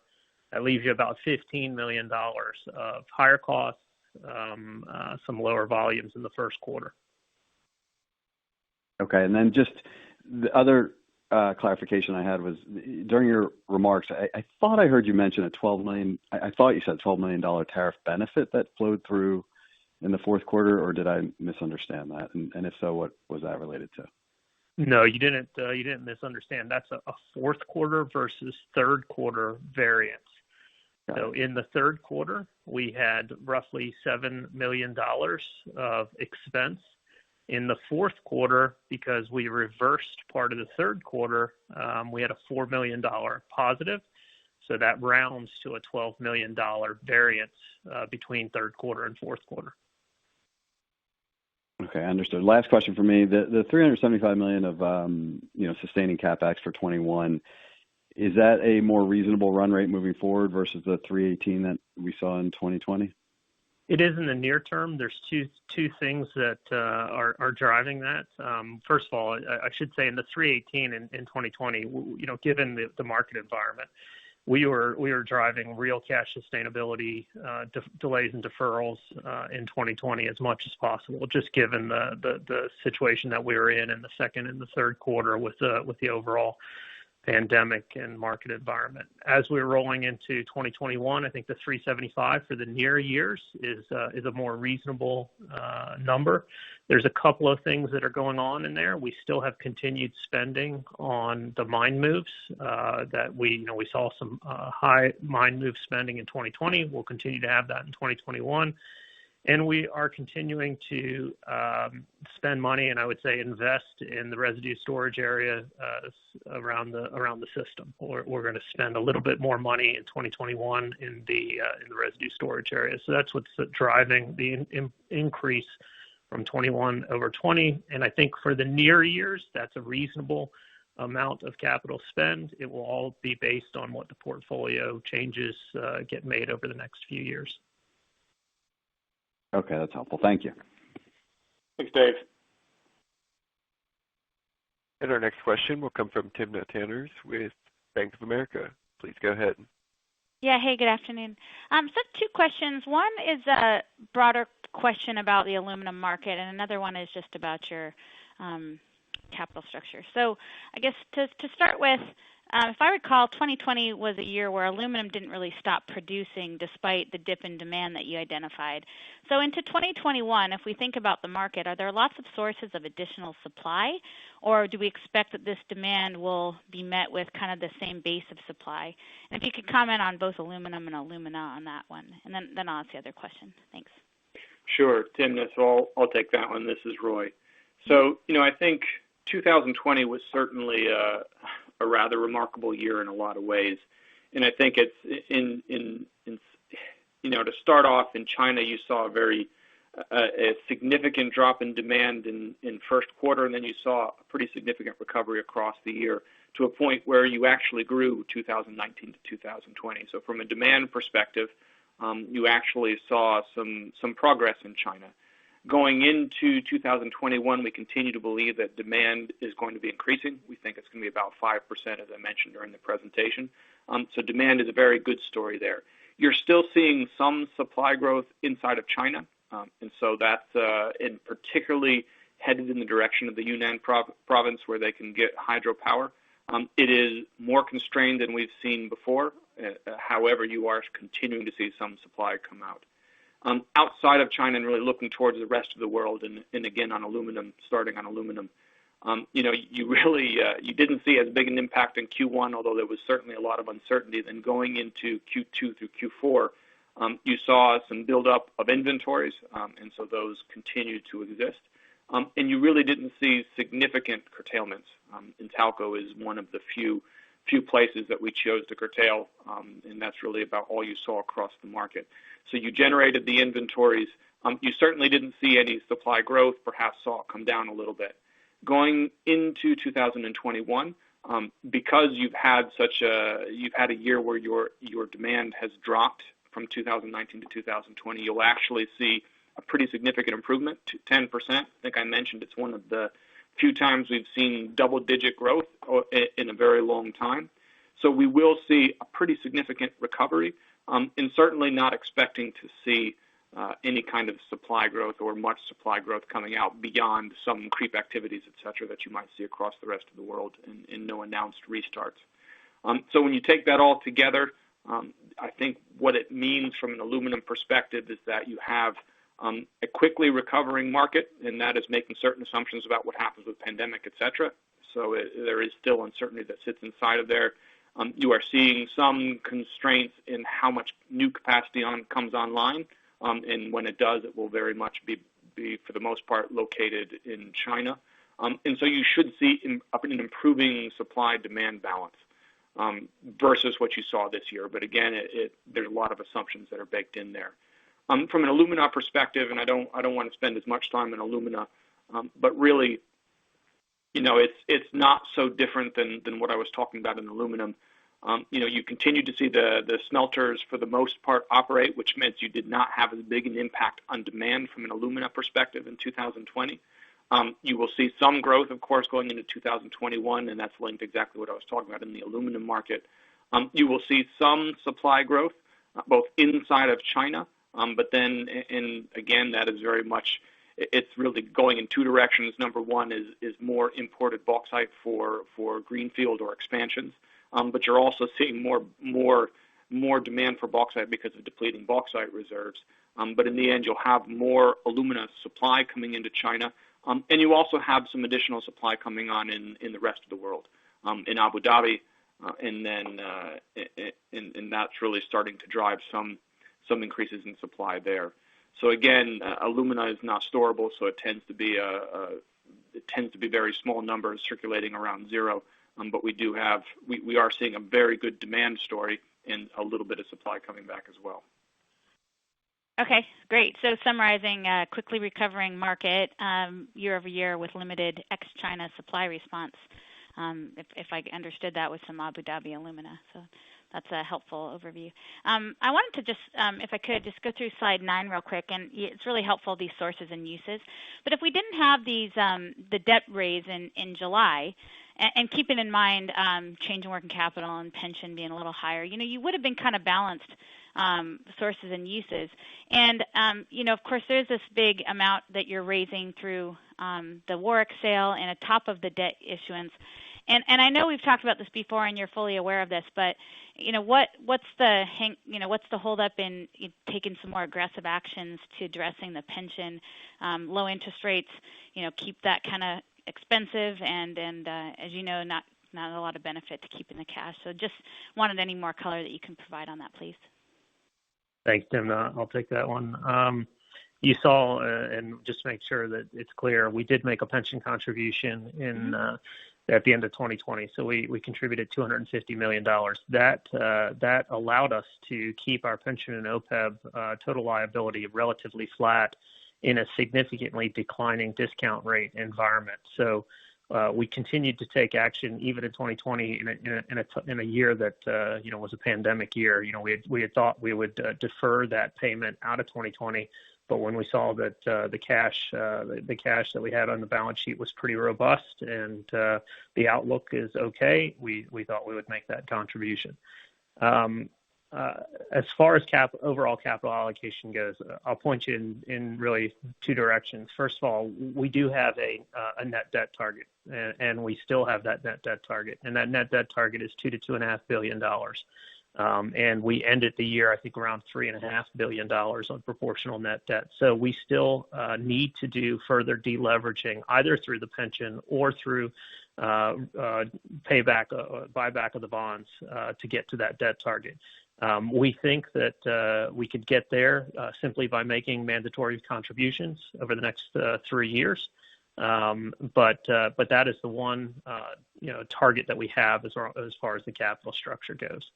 that leaves you about $15 million of higher costs, some lower volumes in the first quarter. Okay, and then just the other clarification I had was during your remarks, I thought I heard you mention a $12 million. I thought you said $12 million tariff benefit that flowed through in the fourth quarter, or did I misunderstand that? And if so, what was that related to? No, you didn't. You didn't misunderstand. That's a fourth quarter versus third quarter variance. So in the third quarter, we had roughly $7 million of expense. In the fourth quarter, because we reversed part of the third quarter, we had a $4 million positive. So that rounds to a $12 million variance between third quarter and fourth quarter. Okay, understood. Last question for me. The $375 million of sustaining CapEx for 21, is that a more reasonable run rate moving forward versus the 318 that we saw in 2020? It is in the near term. There's two things that are driving that. First of all, I should say in the 318 in 2020, given the market environment, we were driving real cash sustainability delays and deferrals in 2020 as much as possible, just given the situation that we were in the second and the third quarter with the overall pandemic and market environment. As we're rolling into 2021, I think the 375 for the near years is a more reasonable number. There's a couple of things that are going on in there. We still have continued spending on the mine moves that we saw some high mine move spending in 2020. We'll continue to have that in 2021. And we are continuing to spend money and I would say invest in the residue storage area around the system. We're going to spend a little bit more money in 2021 in the residue storage area. So that's what's driving the increase from 21 over 20. And I think for the near years, that's a reasonable amount of capital spend. It will all be based on what the portfolio changes get made over the next few years. Okay, that's helpful. Thank you. Thanks, Dave. And our next question will come from Timna Tanners with Bank of America. Please go ahead. Yeah, hey, good afternoon. So two questions. One is a broader question about the aluminum market, and another one is just about your capital structure. So I guess to start with, if I recall, 2020 was a year where aluminum didn't really stop producing despite the dip in demand that you identified. So into 2021, if we think about the market, are there lots of sources of additional supply, or do we expect that this demand will be met with kind of the same base of supply? And if you could comment on both aluminum and alumina on that one, and then I'll ask the other question. Thanks. Sure, Tim, so I'll take that one. This is Roy. So, I think 2020 was certainly a rather remarkable year in a lot of ways. And I think it's to start off in China, you saw a significant drop in demand in first quarter, and then you saw a pretty significant recovery across the year to a point where you actually grew 2019 to 2020. So from a demand perspective, you actually saw some progress in China. Going into 2021, we continue to believe that demand is going to be increasing. We think it's going to be about 5%, as I mentioned during the presentation. So demand is a very good story there. You're still seeing some supply growth inside of China, and so that's particularly headed in the direction of the Yunnan province where they can get hydropower. It is more constrained than we've seen before. However, you are continuing to see some supply come out. Outside of China and really looking towards the rest of the world, and again on aluminum, starting on aluminum, you didn't see as big an impact in Q1, although there was certainly a lot of uncertainty. Then going into Q2 through Q4, you saw some buildup of inventories, and so those continued to exist. And you really didn't see significant curtailments. Intalco is one of the few places that we chose to curtail, and that's really about all you saw across the market. So you generated the inventories. You certainly didn't see any supply growth, perhaps saw it come down a little bit. Going into 2021, because you've had a year where your demand has dropped from 2019 to 2020, you'll actually see a pretty significant improvement to 10%. I think I mentioned it's one of the few times we've seen double-digit growth in a very long time. So we will see a pretty significant recovery, and certainly not expecting to see any kind of supply growth or much supply growth coming out beyond some creep activities, et cetera, that you might see across the rest of the world and no announced restarts. So when you take that all together, I think what it means from an aluminum perspective is that you have a quickly recovering market, and that is making certain assumptions about what happens with pandemic, et cetera. So there is still uncertainty that sits inside of there. You are seeing some constraints in how much new capacity comes online, and when it does, it will very much be for the most part, located in China. And so you should see an improving supply-demand balance versus what you saw this year. But again, there's a lot of assumptions that are baked in there. From an alumina perspective, and I don't want to spend as much time on alumina, but really, it's not so different than what I was talking about in aluminum. You continue to see the smelters for the most part operate, which meant you did not have as big an impact on demand from an alumina perspective in 2020. You will see some growth, of course, going into 2021, and that's linked exactly what I was talking about in the aluminum market. You will see some supply growth, both inside of China, but then, and again, that is very much, it's really going in two directions. Number one is more imported bauxite for greenfield or expansions. But you're also seeing more demand for bauxite because of depleting bauxite reserves. But in the end, you'll have more alumina supply coming into China, and you also have some additional supply coming on in the rest of the world, in Abu Dhabi, and then and that's really starting to drive some increases in supply there. So again, alumina is not storable, so it tends to be very small numbers circulating around zero. But we are seeing a very good demand story and a little bit of supply coming back as well. Okay, great. So summarizing, quickly recovering market year over year with limited ex-China supply response, if I understood that with some Abu Dhabi alumina. So that's a helpful overview. I wanted to just, if I could, just go through slide 9 real quick, and it's really helpful, these sources and uses. But if we didn't have these, the debt raise in July, and keeping in mind change in working capital and pension being a little higher, you would have been kind of balanced sources and uses. And, of course, there's this big amount that you're raising through the Warwick sale and a top of the debt issuance. And I know we've talked about this before, and you're fully aware of this, but what's the holdup in taking some more aggressive actions to addressing the pension, low interest rates? Keep that kind of expensive, and as you know, not a lot of benefit to keeping the cash. So just wanted any more color that you can provide on that, please. Thanks, Tim. I'll take that one. You saw, and just to make sure that it's clear, we did make a pension contribution in at the end of 2020. So we contributed $250 million. That allowed us to keep our pension and OPEB total liability relatively flat in a significantly declining discount rate environment. So we continued to take action even in 2020 in a year that was a pandemic year. We had thought we would defer that payment out of 2020, but when we saw that the cash that we had on the balance sheet was pretty robust and the outlook is okay, we thought we would make that contribution. As far as overall capital allocation goes, I'll point you in really two directions. First of all, we do have a net debt target, and we still have that net debt target, and that net debt target is $2 to $2.5 billion. And we ended the year, I think, around $3.5 billion on proportional net debt. So we still need to do further deleveraging, either through the pension or through buyback of the bonds to get to that debt target. We think that we could get there simply by making mandatory contributions over the next 3 years. But that is the one target that we have as far as the capital structure goes.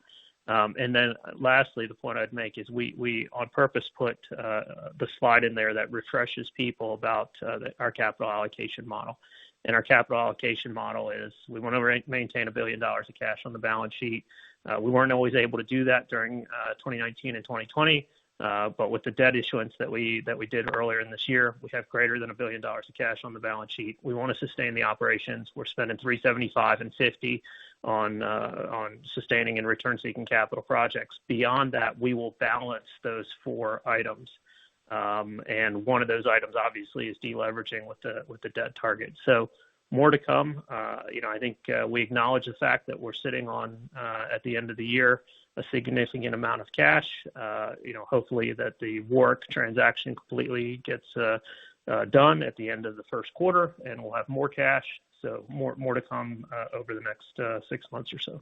And then lastly, the point I'd make is we on purpose put the slide in there that refreshes people about our capital allocation model. And our capital allocation model is we want to maintain $1 billion of cash on the balance sheet. We weren't always able to do that during 2019 and 2020, but with the debt issuance that we did earlier in this year, we have greater than $1 billion of cash on the balance sheet. We want to sustain the operations. We're spending $375 and $50 on sustaining and return-seeking capital projects. Beyond that, we will balance those 4 items. And one of those items, obviously, is deleveraging with the debt target. So more to come. I think we acknowledge the fact that we're sitting on at the end of the year a significant amount of cash. Hopefully that the Warwick transaction completely gets done at the end of the first quarter, and we'll have more cash. So more to come over the next 6 months or so.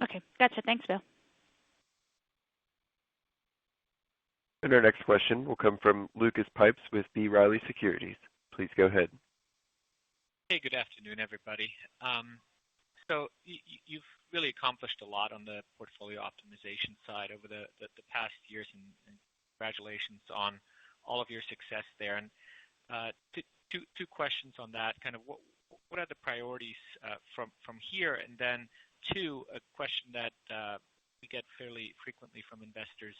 Okay, gotcha. Thanks, Bill. And our next question will come from Lucas Pipes with B. Riley Securities. Please go ahead. Hey, good afternoon, everybody. So you've really accomplished a lot on the portfolio optimization side over the past years, and congratulations on all of your success there. And two questions on that. Kind of what are the priorities from here? And then two, a question that we get fairly frequently from investors.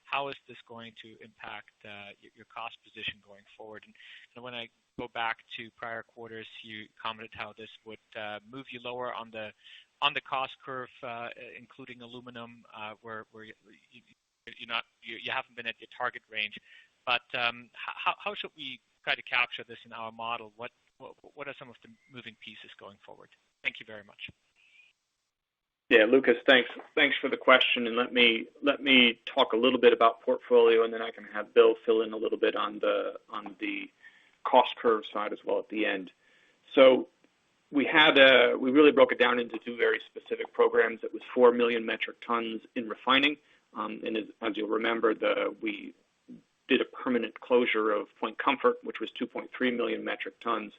How is this going to impact your cost position going forward? And when I go back to prior quarters, you commented how this would move you lower on the cost curve, including aluminum, where you haven't been at your target range. But how should we try to capture this in our model? What are some of the moving pieces going forward? Thank you very much. Yeah, Lucas, thanks for the question, and let me talk a little bit about portfolio, and then I can have Bill fill in a little bit on the cost curve side as well at the end. So we really broke it down into two very specific programs. It was 4 million metric tons in refining, and as you'll remember, we did a permanent closure of Point Comfort, which was 2.3 million metric tons.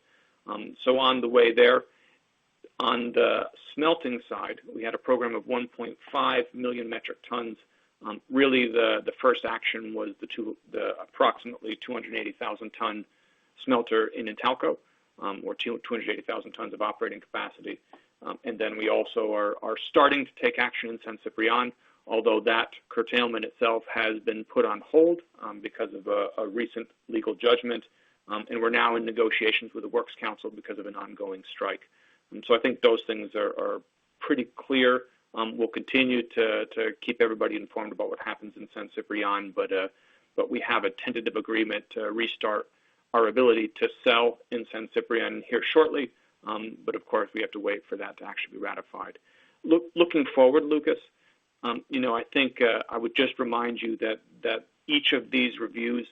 So on the way there. On the smelting side, we had a program of 1.5 million metric tons. Really, the first action was the approximately 280,000 ton smelter in Intalco, or 280,000 tons of operating capacity. And then we also are starting to take action in San Ciprián, although that curtailment itself has been put on hold because of a recent legal judgment. And we're now in negotiations with the Works Council because of an ongoing strike. So I think those things are pretty clear. We'll continue to keep everybody informed about what happens in San Ciprián, but we have a tentative agreement to restart our ability to sell in San Ciprián here shortly. But of course, we have to wait for that to actually be ratified. Looking forward, Lucas, I think I would just remind you that each of these reviews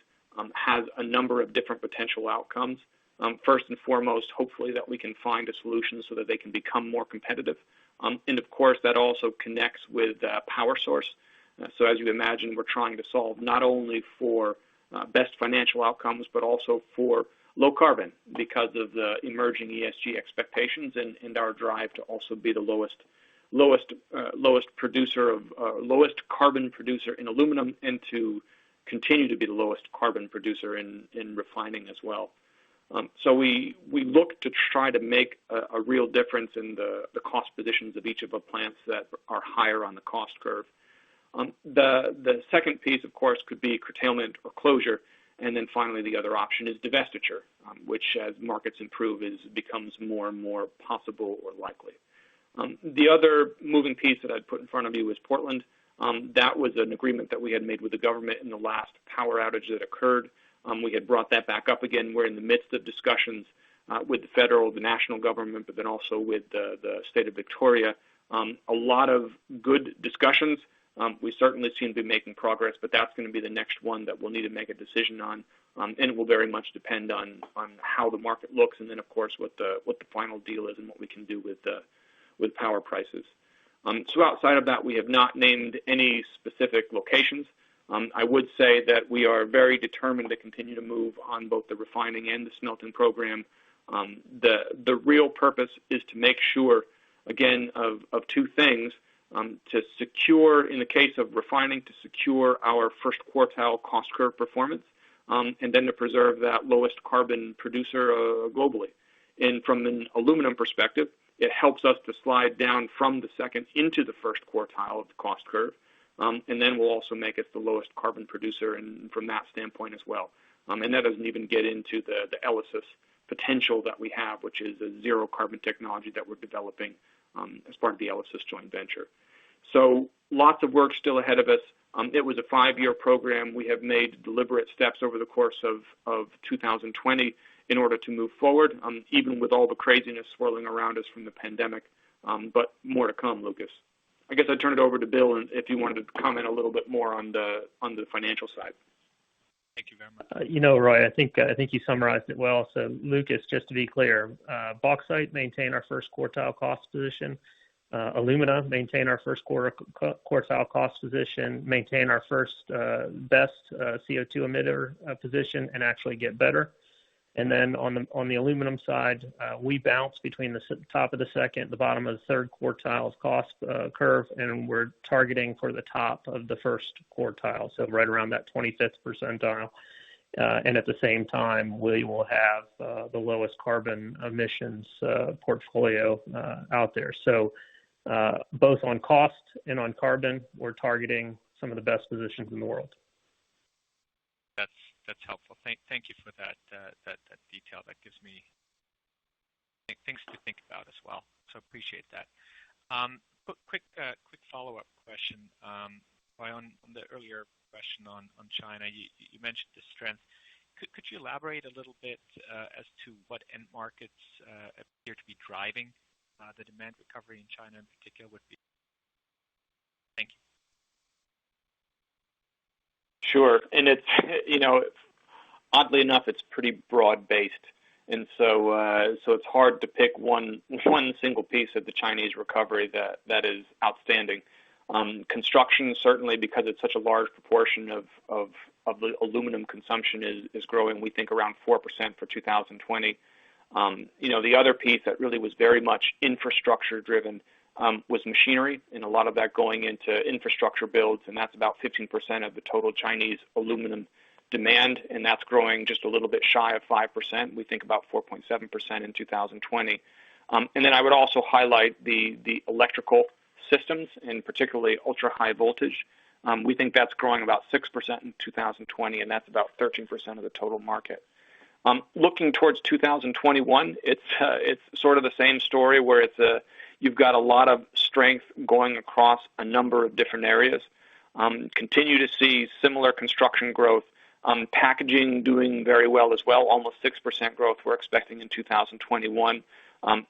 has a number of different potential outcomes. First and foremost, hopefully that we can find a solution so that they can become more competitive. And of course, that also connects with power source. So as you imagine, we're trying to solve not only for best financial outcomes, but also for low carbon because of the emerging ESG expectations and our drive to also be the lowest carbon producer in aluminum and to continue to be the lowest carbon producer in refining as well. So we look to try to make a real difference in the cost positions of each of the plants that are higher on the cost curve. The second piece, of course, could be curtailment or closure, and then finally the other option is divestiture, which as markets improve becomes more and more possible or likely. The other moving piece that I'd put in front of you is Portland. That was an agreement that we had made with the government in the last power outage that occurred. We had brought that back up again. We're in the midst of discussions with the federal, the national government, but then also with the state of Victoria. A lot of good discussions. We certainly seem to be making progress, but that's going to be the next one that we'll need to make a decision on, and it will very much depend on how the market looks, and then of course what the final deal is and what we can do with power prices. So outside of that, we have not named any specific locations. I would say that we are very determined to continue to move on both the refining and the smelting program. The real purpose is to make sure, again, of two things. To secure, in the case of refining, to secure our first quartile cost curve performance, and then to preserve that lowest carbon producer globally. And from an aluminum perspective, it helps us to slide down from the second into the first quartile of the cost curve. And then will also make us the lowest carbon producer and from that standpoint as well. And that doesn't even get into the ELYSIS potential that we have, which is a zero carbon technology that we're developing as part of the ELYSIS joint venture. So lots of work still ahead of us. It was a 5-year program. We have made deliberate steps over the course of 2020 in order to move forward, even with all the craziness swirling around us from the pandemic. But more to come, Lucas. I guess I'd turn it over to Bill, and if you wanted to comment a little bit more on the financial side. Thank you very much. Roy, I think you summarized it well. So, Lucas, just to be clear, bauxite maintained our first quartile cost position. alumina, maintain our first quartile cost position, maintain our best CO2 emitter position, and actually get better. And then on the aluminum side, we bounce between the top of the second, the bottom of the third quartile cost curve, and we're targeting for the top of the first quartile, so right around that 25th percentile. And at the same time, we will have the lowest carbon emissions portfolio out there. So both on cost and on carbon, we're targeting some of the best positions in the world. That's helpful. Thank you for that detail. That gives me things to think about as well. So appreciate that. Quick follow-up question. On the earlier question on China, you mentioned the strength. Could you elaborate a little bit as to what end markets appear to be driving the demand recovery in China in particular would be? Thank you. Sure. And it's, oddly enough, it's pretty broad-based. And so it's hard to pick one single piece of the Chinese recovery that is outstanding. Construction, certainly, because it's such a large proportion of the aluminum consumption is growing, we think around 4% for 2020. The other piece that really was very much infrastructure driven was machinery, and a lot of that going into infrastructure builds, and that's about 15% of the total Chinese aluminum demand, and that's growing just a little bit shy of 5%. We think about 4.7% in 2020. And then I would also highlight the electrical systems, and particularly ultra-high voltage. We think that's growing about 6% in 2020, and that's about 13% of the total market. Looking towards 2021, it's sort of the same story where you've got a lot of strength going across a number of different areas. Continue to see similar construction growth. Packaging doing very well as well, almost 6% growth we're expecting in 2021.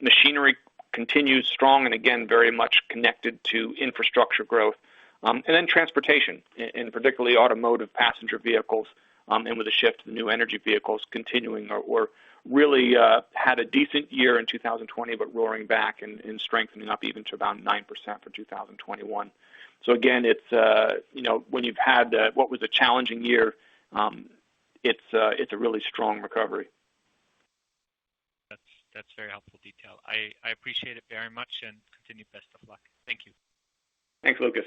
Machinery continues strong and again very much connected to infrastructure growth. And then transportation, and particularly automotive passenger vehicles, and with a shift to the new energy vehicles continuing or really had a decent year in 2020, but roaring back and strengthening up even to about 9% for 2021. So again, it's when you've had what was a challenging year, it's a really strong recovery. That's very helpful detail. I appreciate it very much and continue best of luck. Thank you. Thanks, Lucas.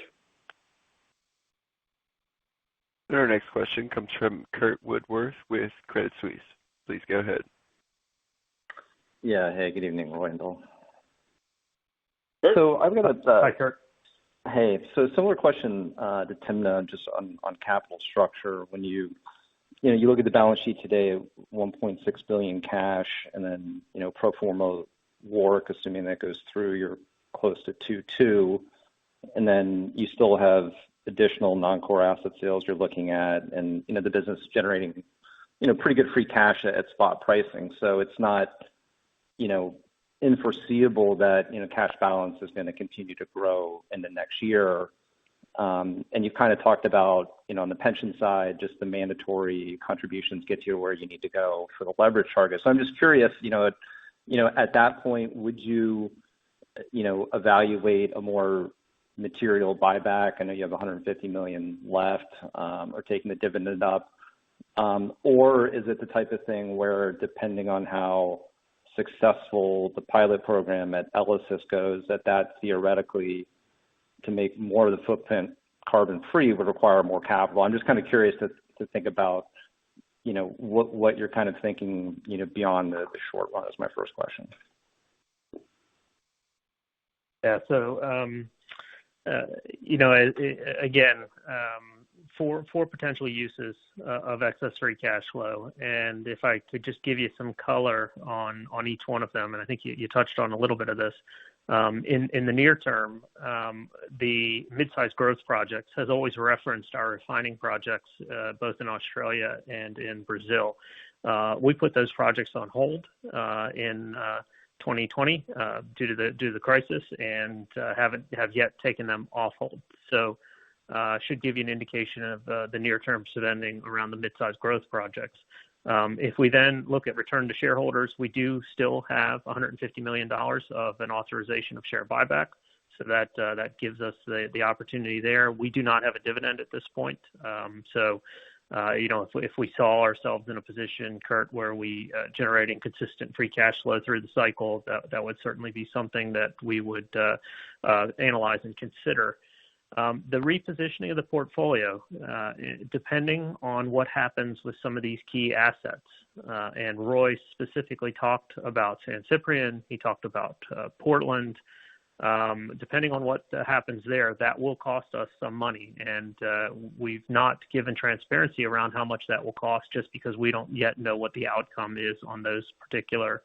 Our next question comes from Curt Woodworth with Credit Suisse. Please go ahead. Yeah. Hey, good evening, Wendell. So I've got Hi, Curt. Hey, so similar question to Timna, just on capital structure. When you look at the balance sheet today, 1.6 billion cash, and then pro forma work, assuming that goes through, you're close to 2.2, and then you still have additional non-core asset sales you're looking at, and the business is generating pretty good free cash at spot pricing. So it's not unforeseeable that cash balance is going to continue to grow in the next year. And you've kind of talked about on the pension side, just the mandatory contributions get you where you need to go for the leverage target. So I'm just curious, at that point, would you evaluate a more material buyback? I know you have 150 million left, or taking the dividend up, or is it the type of thing where, depending on how successful the pilot program at ELYSIS goes, that theoretically, to make more of the footprint carbon free, would require more capital? I'm just kind of curious to think about what you're kind of thinking beyond the short run. Is my first question. Yeah. So again, four potential uses of excess free cash flow, and if I could just give you some color on each one of them, and I think you touched on a little bit of this. In the near term, the mid-sized growth projects has always referenced our refining projects, both in Australia and in Brazil. We put those projects on hold in 2020 due to the crisis, and have yet taken them off hold. So should give you an indication of the near-term spending around the mid-sized growth projects. If we then look at return to shareholders, we do still have $150 million of an authorization of share buyback. So that gives us the opportunity there. We do not have a dividend at this point. If we saw ourselves in a position, Kurt, where we generating consistent free cash flow through the cycle, that would certainly be something that we would analyze and consider. The repositioning of the portfolio, depending on what happens with some of these key assets, and Roy specifically talked about San Ciprián, he talked about Portland. Depending on what happens there, that will cost us some money, and we've not given transparency around how much that will cost, just because we don't yet know what the outcome is on those particular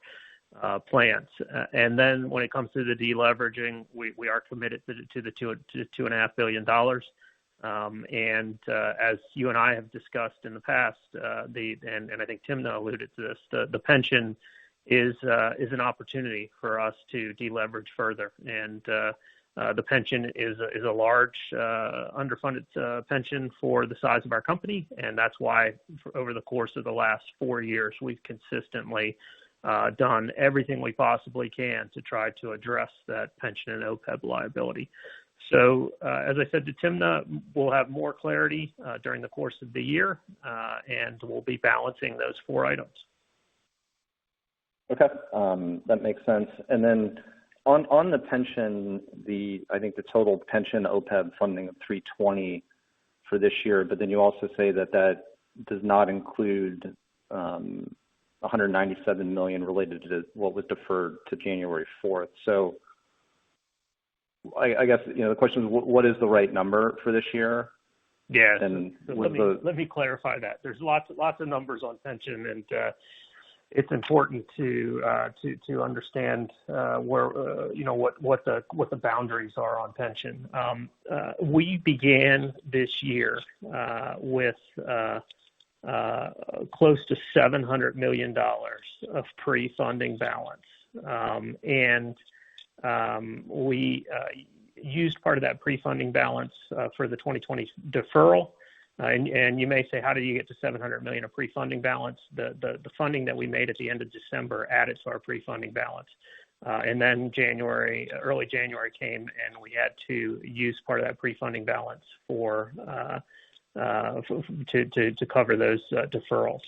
plants. And then when it comes to the deleveraging, we are committed to the $2.5 billion. As you and I have discussed in the past, and I think Timna alluded to this, the pension is an opportunity for us to deleverage further. And the pension is a large underfunded pension for the size of our company, and that's why over the course of the last 4 years we've consistently done everything we possibly can to try to address that pension and OPEB liability. So as I said to Timna, we'll have more clarity during the course of the year, and we'll be balancing those 4 items. Okay, that makes sense. And then on the pension, I think the total pension OPEB funding of $320 for this year, but then you also say that does not include $197 million related to what was deferred to January 4th. So I guess the question is, what is the right number for this year? Yeah. And let me clarify that. There's lots of numbers on pension, and it's important to understand where what the boundaries are on pension. We began this year with close to $700 million of pre-funding balance, and we used part of that pre-funding balance for the 2020 deferral. And you may say, how do you get to $700 million of pre-funding balance? The funding that we made at the end of December added to our pre-funding balance. And then early January came, and we had to use part of that pre-funding balance to cover those deferrals.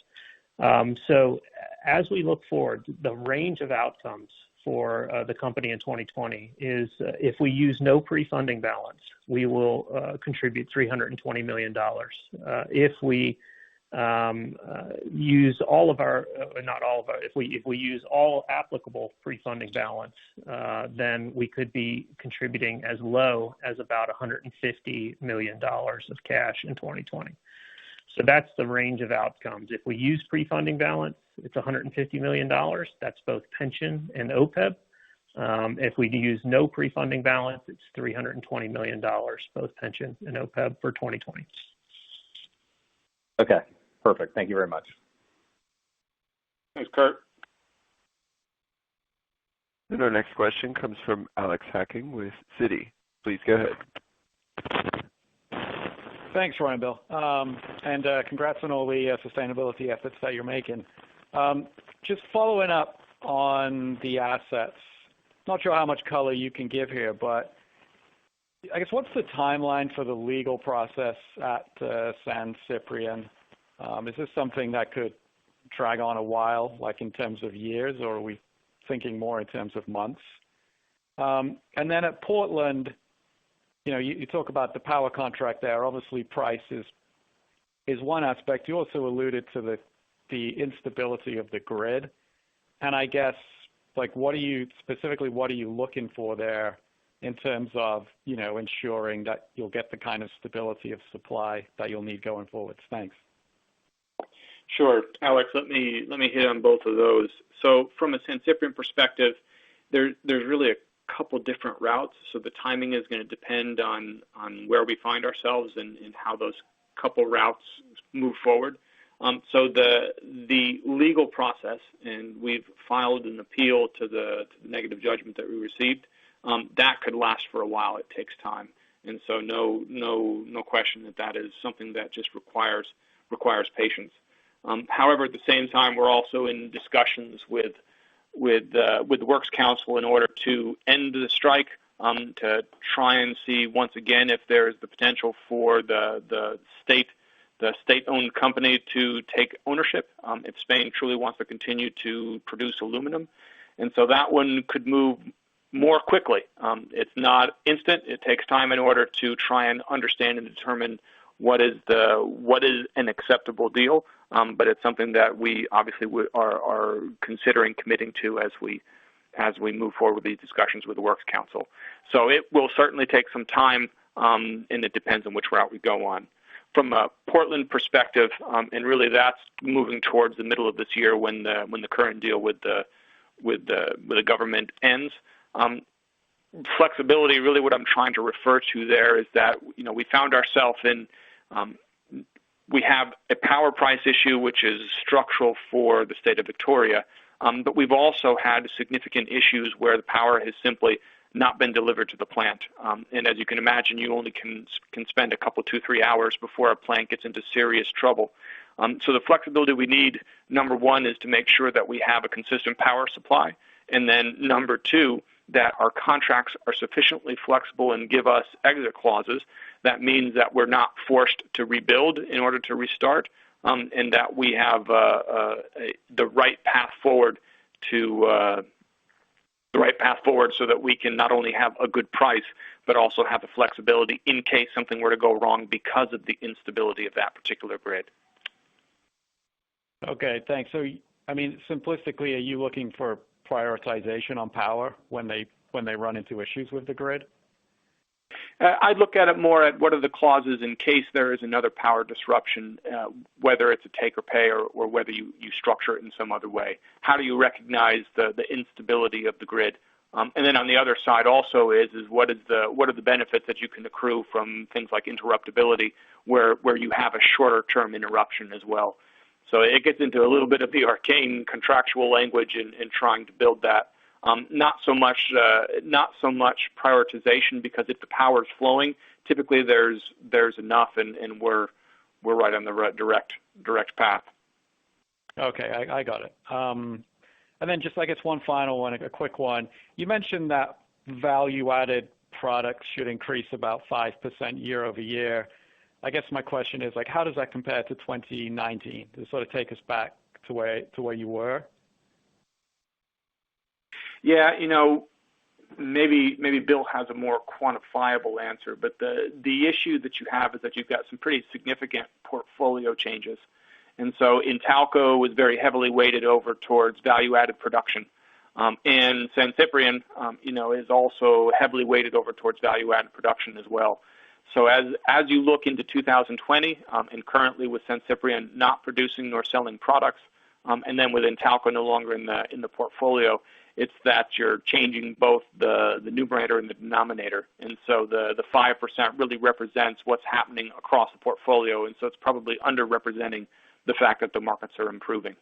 So as we look forward, the range of outcomes for the company in 2020 is if we use no pre-funding balance, we will contribute $320 million. If we use if we use all applicable pre-funding balance, then we could be contributing as low as about $150 million of cash in 2020. So that's the range of outcomes. If we use pre-funding balance, it's $150 million. That's both pension and OPEB. If we use no pre-funding balance, it's $320 million, both pension and OPEB for 2020. Okay, perfect. Thank you very much. Thanks, Kurt. And our next question comes from Alex Hacking with Citi. Please go ahead. Thanks, Roy and Bill. And congrats on all the sustainability efforts that you're making. Just following up on the assets, not sure how much color you can give here, but I guess what's the timeline for the legal process at San Ciprián? Is this something that could drag on a while, like in terms of years, or are we thinking more in terms of months? And then at Portland, you talk about the power contract there. Obviously, price is one aspect. You also alluded to the instability of the grid. And I guess, what are you looking for there in terms of, ensuring that you'll get the kind of stability of supply that you'll need going forward? Thanks. Sure, Alex. Let me hit on both of those. So from a San Ciprián perspective, there's really a couple different routes. So the timing is going to depend on where we find ourselves and how those couple routes move forward. So the legal process, and we've filed an appeal to the negative judgment that we received, that could last for a while. It takes time, and so no question that is something that just requires patience. However, at the same time, we're also in discussions with the Works Council in order to end the strike to try and see once again if there's the potential for the state-owned company to take ownership if Spain truly wants to continue to produce aluminum. And so that one could move more quickly. It's not instant. It takes time in order to try and understand and determine what is an acceptable deal. But it's something that we obviously are considering committing to as we move forward with these discussions with the Works Council. So it will certainly take some time, and it depends on which route we go on. From a Portland perspective, and really that's moving towards the middle of this year when the current deal with the government ends. Flexibility, really what I'm trying to refer to there is that, we found ourselves in, we have a power price issue which is structural for the state of Victoria, but we've also had significant issues where the power has simply not been delivered to the plant. And as you can imagine, you only can spend a couple, 2-3 hours before a plant gets into serious trouble. So the flexibility we need, number one, is to make sure that we have a consistent power supply. And then number two, that our contracts are sufficiently flexible and give us exit clauses. That means that we're not forced to rebuild in order to restart, and that we have the right path forward so that we can not only have a good price, but also have the flexibility in case something were to go wrong because of the instability of that particular grid. Okay, thanks. So, simplistically, are you looking for prioritization on power when they run into issues with the grid? I'd look at it more at what are the clauses in case there is another power disruption, whether it's a take or pay or whether you structure it in some other way. How do you recognize the instability of the grid? And then on the other side also is what are the benefits that you can accrue from things like interruptibility, where you have a shorter term interruption as well. So it gets into a little bit of the arcane contractual language in trying to build that. Not so much prioritization, because if the power is flowing, typically there's enough, and we're right on the direct path. Okay, I got it. And then just, I guess, one final one, a quick one. You mentioned that value-added products should increase about 5% year over year. I guess my question is, how does that compare to 2019? To sort of take us back to where you were? Yeah, maybe Bill has a more quantifiable answer, but the issue that you have is that you've got some pretty significant portfolio changes. And so Intalco was very heavily weighted over towards value-added production. And San Ciprián, is also heavily weighted over towards value-added production as well. So as you look into 2020, and currently with San Ciprián not producing nor selling products, and then with Intalco no longer in the portfolio, it's that you're changing both the numerator and the denominator. And so the 5% really represents what's happening across the portfolio, and so it's probably underrepresenting the fact that the markets are improving.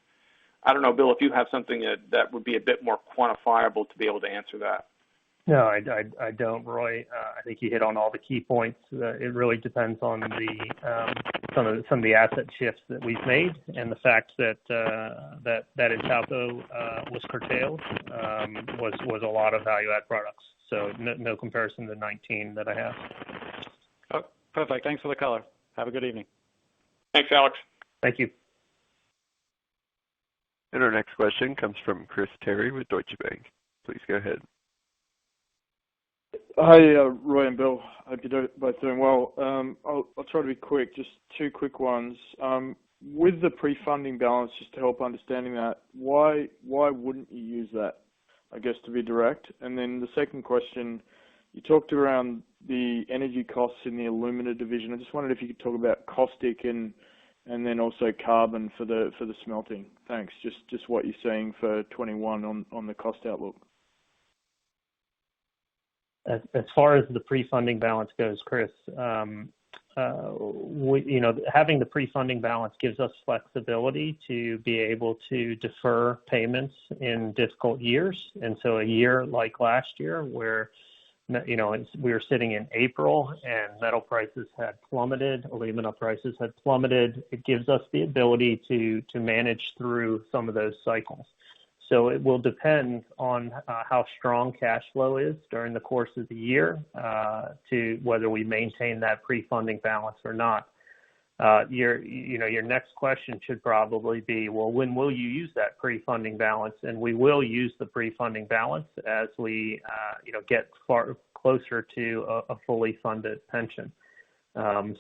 I don't know, Bill, if you have something that would be a bit more quantifiable to be able to answer that. No, I don't, Roy. I think you hit on all the key points. It really depends on some of the asset shifts that we've made, and the fact that Intalco was curtailed was a lot of value-add products. So no comparison to 19 that I have. Oh, perfect. Thanks for the color. Have a good evening. Thanks, Alex. Thank you. And our next question comes from Chris Terry with Deutsche Bank. Please go ahead. Hi, Roy and Bill. Hope you're both doing well. I'll try to be quick, just two quick ones. With the pre-funding balance, just to help understanding that, why wouldn't you use that, I guess, to be direct? And then the second question, you talked around the energy costs in the alumina division. I just wondered if you could talk about caustic and then also carbon for the smelting. Thanks. Just what you're seeing for 21 on the cost outlook. As far as the pre-funding balance goes, Chris, having the pre-funding balance gives us flexibility to be able to defer payments in difficult years. And so a year like last year, where we were sitting in April and metal prices had plummeted, alumina prices had plummeted, it gives us the ability to manage through some of those cycles. So it will depend on how strong cash flow is during the course of the year to whether we maintain that pre-funding balance or not. Your next question should probably be, well, when will you use that pre-funding balance? And we will use the pre-funding balance as we, get far closer to a fully funded pension.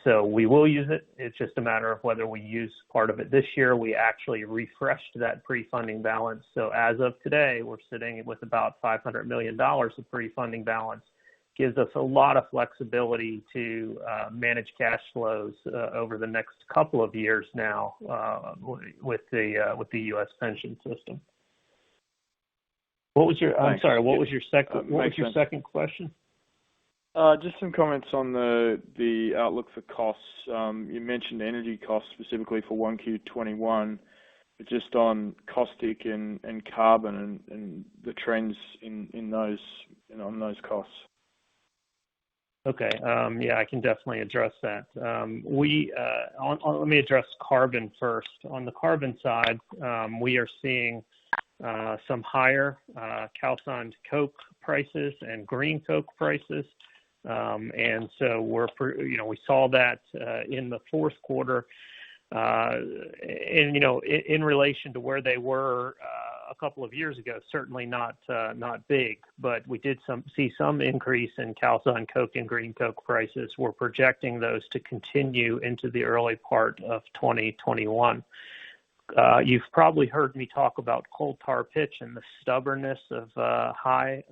So we will use it. It's just a matter of whether we use part of it this year. We actually refreshed that pre-funding balance. So as of today, we're sitting with about $500 million of pre-funding balance. Gives us a lot of flexibility to manage cash flows over the next couple of years now with the U.S. pension system. What was your? I'm sorry. What was your second? What was your second question? Just some comments on the outlook for costs. You mentioned energy costs specifically for 1Q21, but just on caustic and carbon and the trends in those on those costs. Okay. Yeah, I can definitely address that. Let me address carbon first. On the carbon side, we are seeing some higher calcined coke prices and green coke prices. And so we saw that in the fourth quarter, and in relation to where they were a couple of years ago, certainly not big, but we did see some increase in calcined coke and green coke prices. We're projecting those to continue into the early part of 2021. You've probably heard me talk about coal tar pitch and the stubbornness of high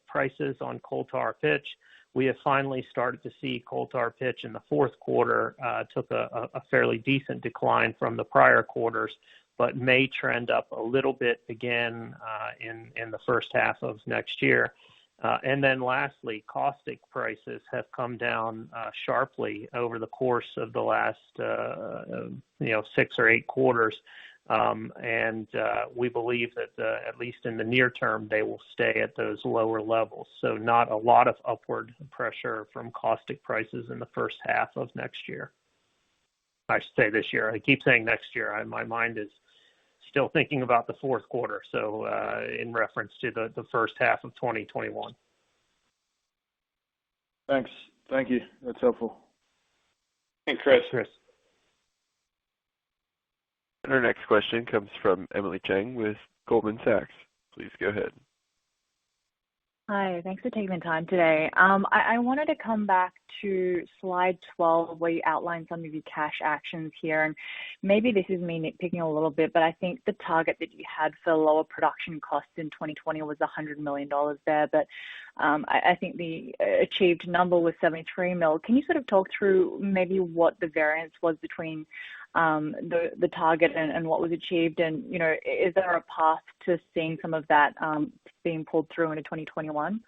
prices on coal tar pitch. We have finally started to see coal tar pitch in the fourth quarter took a fairly decent decline from the prior quarters, but may trend up a little bit again in the first half of next year. And then lastly, caustic prices have come down sharply over the course of the last 6 or 8 quarters. And we believe that at least in the near term, they will stay at those lower levels. So not a lot of upward pressure from caustic prices in the first half of next year. I should say this year. I keep saying next year. My mind is still thinking about the fourth quarter. So in reference to the first half of 2021. Thanks. Thank you. That's helpful. And Chris. And our next question comes from Emily Chang with Goldman Sachs. Please go ahead. Hi, thanks for taking the time today. I wanted to come back to slide 12 where you outline some of your cash actions here. And maybe this is me nitpicking a little bit, but I think the target that you had for lower production costs in 2020 was $100 million there. But I think the achieved number was 73 mil. Can you sort of talk through maybe what the variance was between the target and what was achieved, and is there a path to seeing some of that being pulled through into 2021?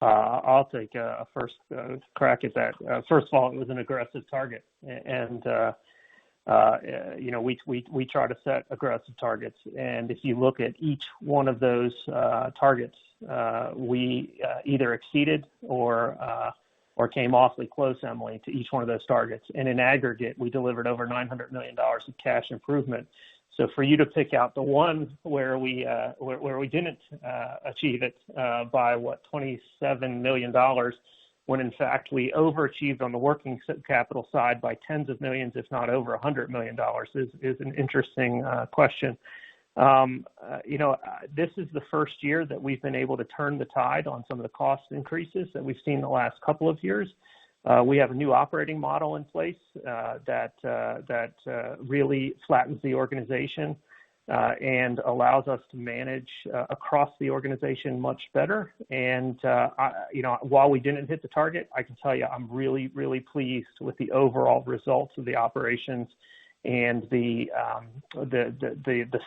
I'll take a first crack at that. First of all, it was an aggressive target, and we try to set aggressive targets. And if you look at each one of those targets, we either exceeded or came awfully close, Emily, to each one of those targets. And in aggregate, we delivered over $900 million of cash improvement. So for you to pick out the one where we didn't achieve it by $27 million, when in fact we overachieved on the working capital side by tens of millions, if not over $100 million, is an interesting question. This is the first year that we've been able to turn the tide on some of the cost increases that we've seen the last couple of years. We have a new operating model in place that really flattens the organization and allows us to manage across the organization much better. And while we didn't hit the target, I can tell you I'm really, really pleased with the overall results of the operations and the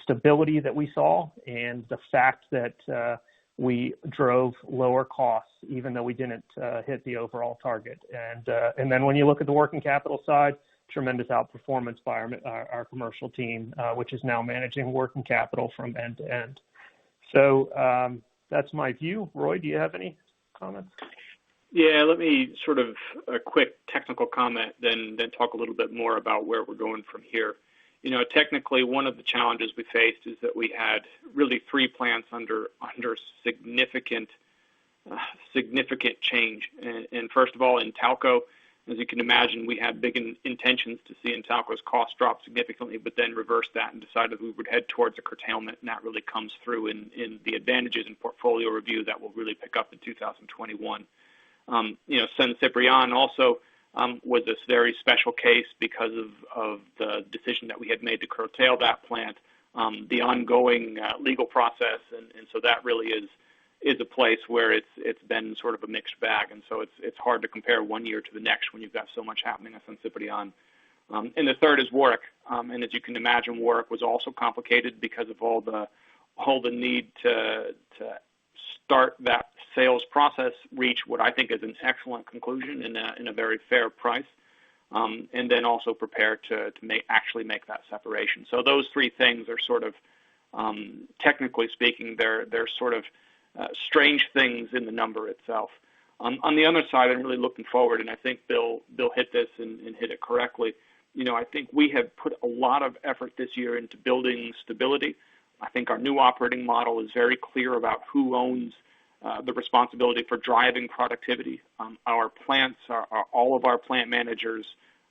stability that we saw, and the fact that we drove lower costs even though we didn't hit the overall target. And then when you look at the working capital side, tremendous outperformance by our commercial team, which is now managing working capital from end to end. So that's my view. Roy, do you have any comments? Yeah, let me sort of a quick technical comment, then talk a little bit more about where we're going from here. technically one of the challenges we faced is that we had really 3 plants under significant change. And first of all, in Talco, as you can imagine, we had big intentions to see Intalco's cost drop significantly, but then reversed that and decided we would head towards a curtailment, and that really comes through in the advantages in portfolio review that will really pick up in 2021. San Ciprián also was this very special case because of the decision that we had made to curtail that plant, the ongoing legal process, and so that really is a place where it's been sort of a mixed bag, and so it's hard to compare one year to the next when you've got so much happening at San Ciprián. And the third is Warwick, and as you can imagine, Warwick was also complicated because of all the need to start that sales process, reach what I think is an excellent conclusion in a very fair price, and then also prepare to actually make that separation. So those 3 things are sort of, technically speaking, they're sort of strange things in the number itself. On the other side, I'm really looking forward, and I think Bill hit this and hit it correctly. I think we have put a lot of effort this year into building stability. I think our new operating model is very clear about who owns the responsibility for driving productivity. Our plants, all of our plant managers,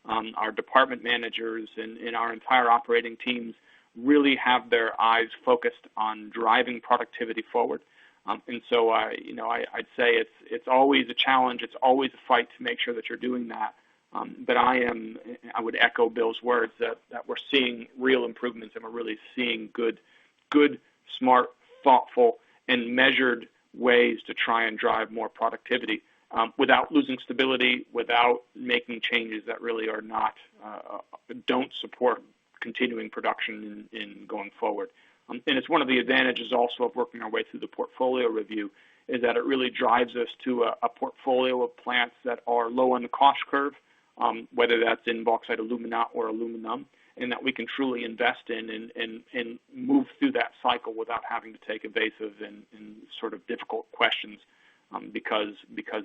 our department managers, and our entire operating teams really have their eyes focused on driving productivity forward. And so, I'd say it's always a challenge. It's always a fight to make sure that you're doing that. But I would echo Bill's words that we're seeing real improvements, and we're really seeing good, smart, thoughtful, and measured ways to try and drive more productivity without losing stability, without making changes that really are don't support continuing production in going forward. And it's one of the advantages also of working our way through the portfolio review is that it really drives us to a portfolio of plants that are low on the cost curve, whether that's in bauxite, alumina, or aluminum, and that we can truly invest in and move through that cycle without having to take evasive and sort of difficult questions because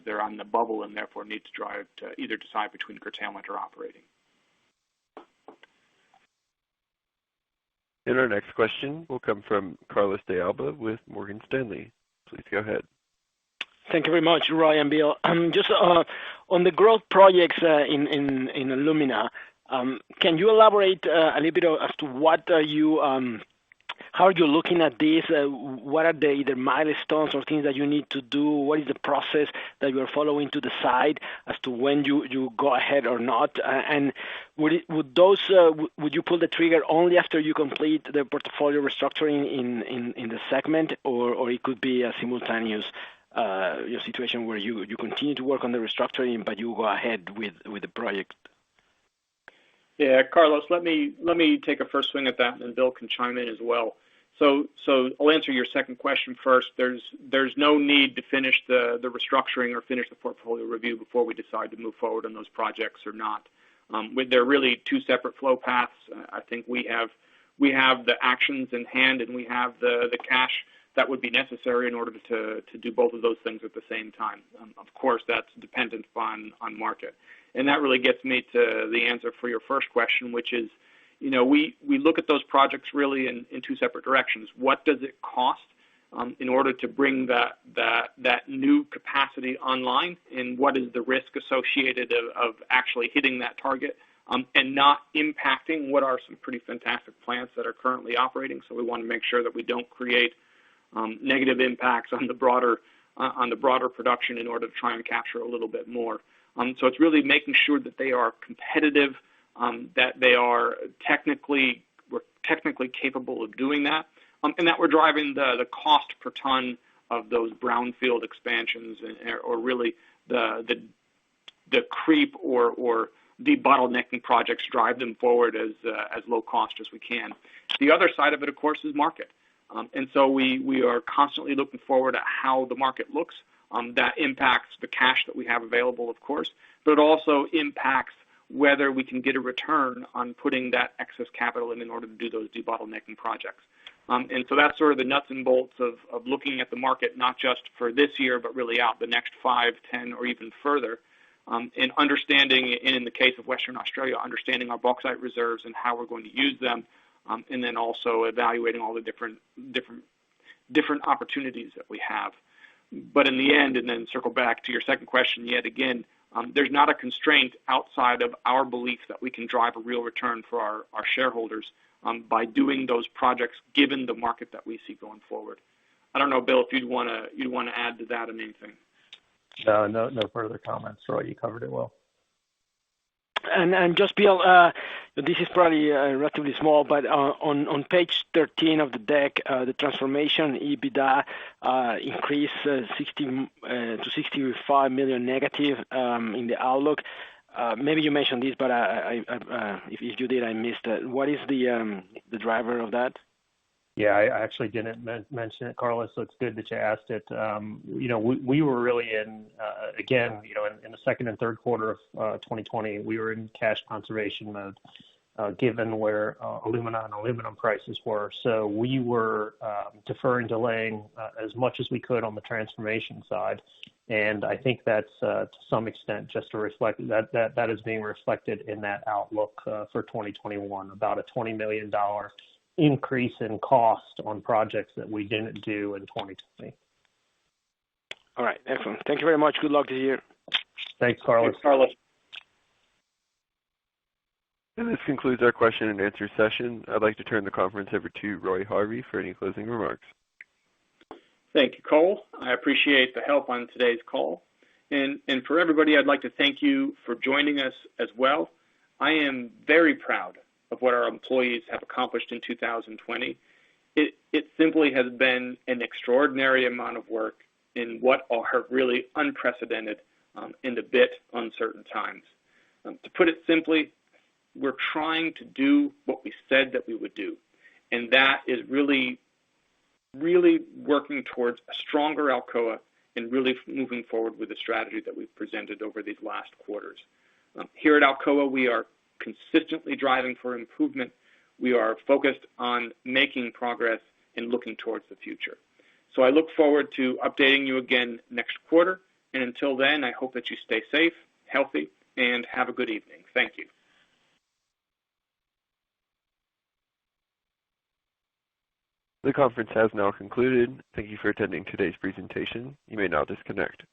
they're on the bubble and therefore need to drive to either decide between curtailment or operating. And our next question will come from Carlos de Alba with Morgan Stanley. Please go ahead. Thank you very much, Roy and Bill. Just on the growth projects in alumina, can you elaborate a little bit as to what are you, how are you looking at this? What are the either milestones or things that you need to do? What is the process that you are following to decide as to when you go ahead or not? And would you pull the trigger only after you complete the portfolio restructuring in the segment, or it could be a simultaneous situation where you continue to work on the restructuring but you go ahead with the project? Yeah, Carlos, let me take a first swing at that, and Bill can chime in as well. So I'll answer your second question first. There's no need to finish the restructuring or finish the portfolio review before we decide to move forward on those projects or not. They're really 2 separate flow paths. I think we have the actions in hand, and we have the cash that would be necessary in order to do both of those things at the same time. Of course, that's dependent on market. And that really gets me to the answer for your first question, which is, we look at those projects really in 2 separate directions. What does it cost in order to bring that new capacity online, and what is the risk associated of actually hitting that target and not impacting what are some pretty fantastic plants that are currently operating? So we want to make sure that we don't create negative impacts on the broader production in order to try and capture a little bit more. So it's really making sure that they are competitive, that they are technically capable of doing that, and that we're driving the cost per ton of those brownfield expansions, or really the creep or debottlenecking projects, drive them forward as low cost as we can. The other side of it, of course, is market. And so we are constantly looking forward at how the market looks. That impacts the cash that we have available, of course, but it also impacts whether we can get a return on putting that excess capital in order to do those debottlenecking projects. And so that's sort of the nuts and bolts of looking at the market, not just for this year, but really out the next 5, 10, or even further. and understanding, and in the case of Western Australia, understanding our bauxite reserves and how we're going to use them, and then also evaluating all the different opportunities that we have. But in the end, and then circle back to your second question yet again, there's not a constraint outside of our belief that we can drive a real return for our shareholders by doing those projects, given the market that we see going forward. I don't know, Bill, if you'd want to add to that or anything. No further comments, Roy. You covered it well. And just Bill, this is probably relatively small, but on page 13 of the deck, the transformation EBITDA increased 60 to 65 million negative in the outlook. Maybe you mentioned this, but if you did, I missed it. What is the driver of that? Yeah, I actually didn't mention it, Carlos, so it's good that you asked it. We were really in the second and third quarter of 2020, we were in cash conservation mode, given where alumina and aluminum prices were. So we were delaying as much as we could on the transformation side. And I think that's to some extent just to reflect that is being reflected in that outlook for 2021, about a $20 million increase in cost on projects that we didn't do in 2020. All right, excellent. Thank you very much. Good luck this year. Thanks, Carlos. Thanks, Carlos. And this concludes our question and answer session. I'd like to turn the conference over to Roy Harvey for any closing remarks. Thank you, Cole. I appreciate the help on today's call. And for everybody, I'd like to thank you for joining us as well. I am very proud of what our employees have accomplished in 2020. It simply has been an extraordinary amount of work in what are really unprecedented and a bit uncertain times. To put it simply, we're trying to do what we said that we would do, and that is really working towards a stronger Alcoa and really moving forward with the strategy that we've presented over these last quarters. Here at Alcoa, we are consistently driving for improvement. We are focused on making progress and looking towards the future. So I look forward to updating you again next quarter. And until then, I hope that you stay safe, healthy, and have a good evening. Thank you. The conference has now concluded. Thank you for attending today's presentation. You may now disconnect.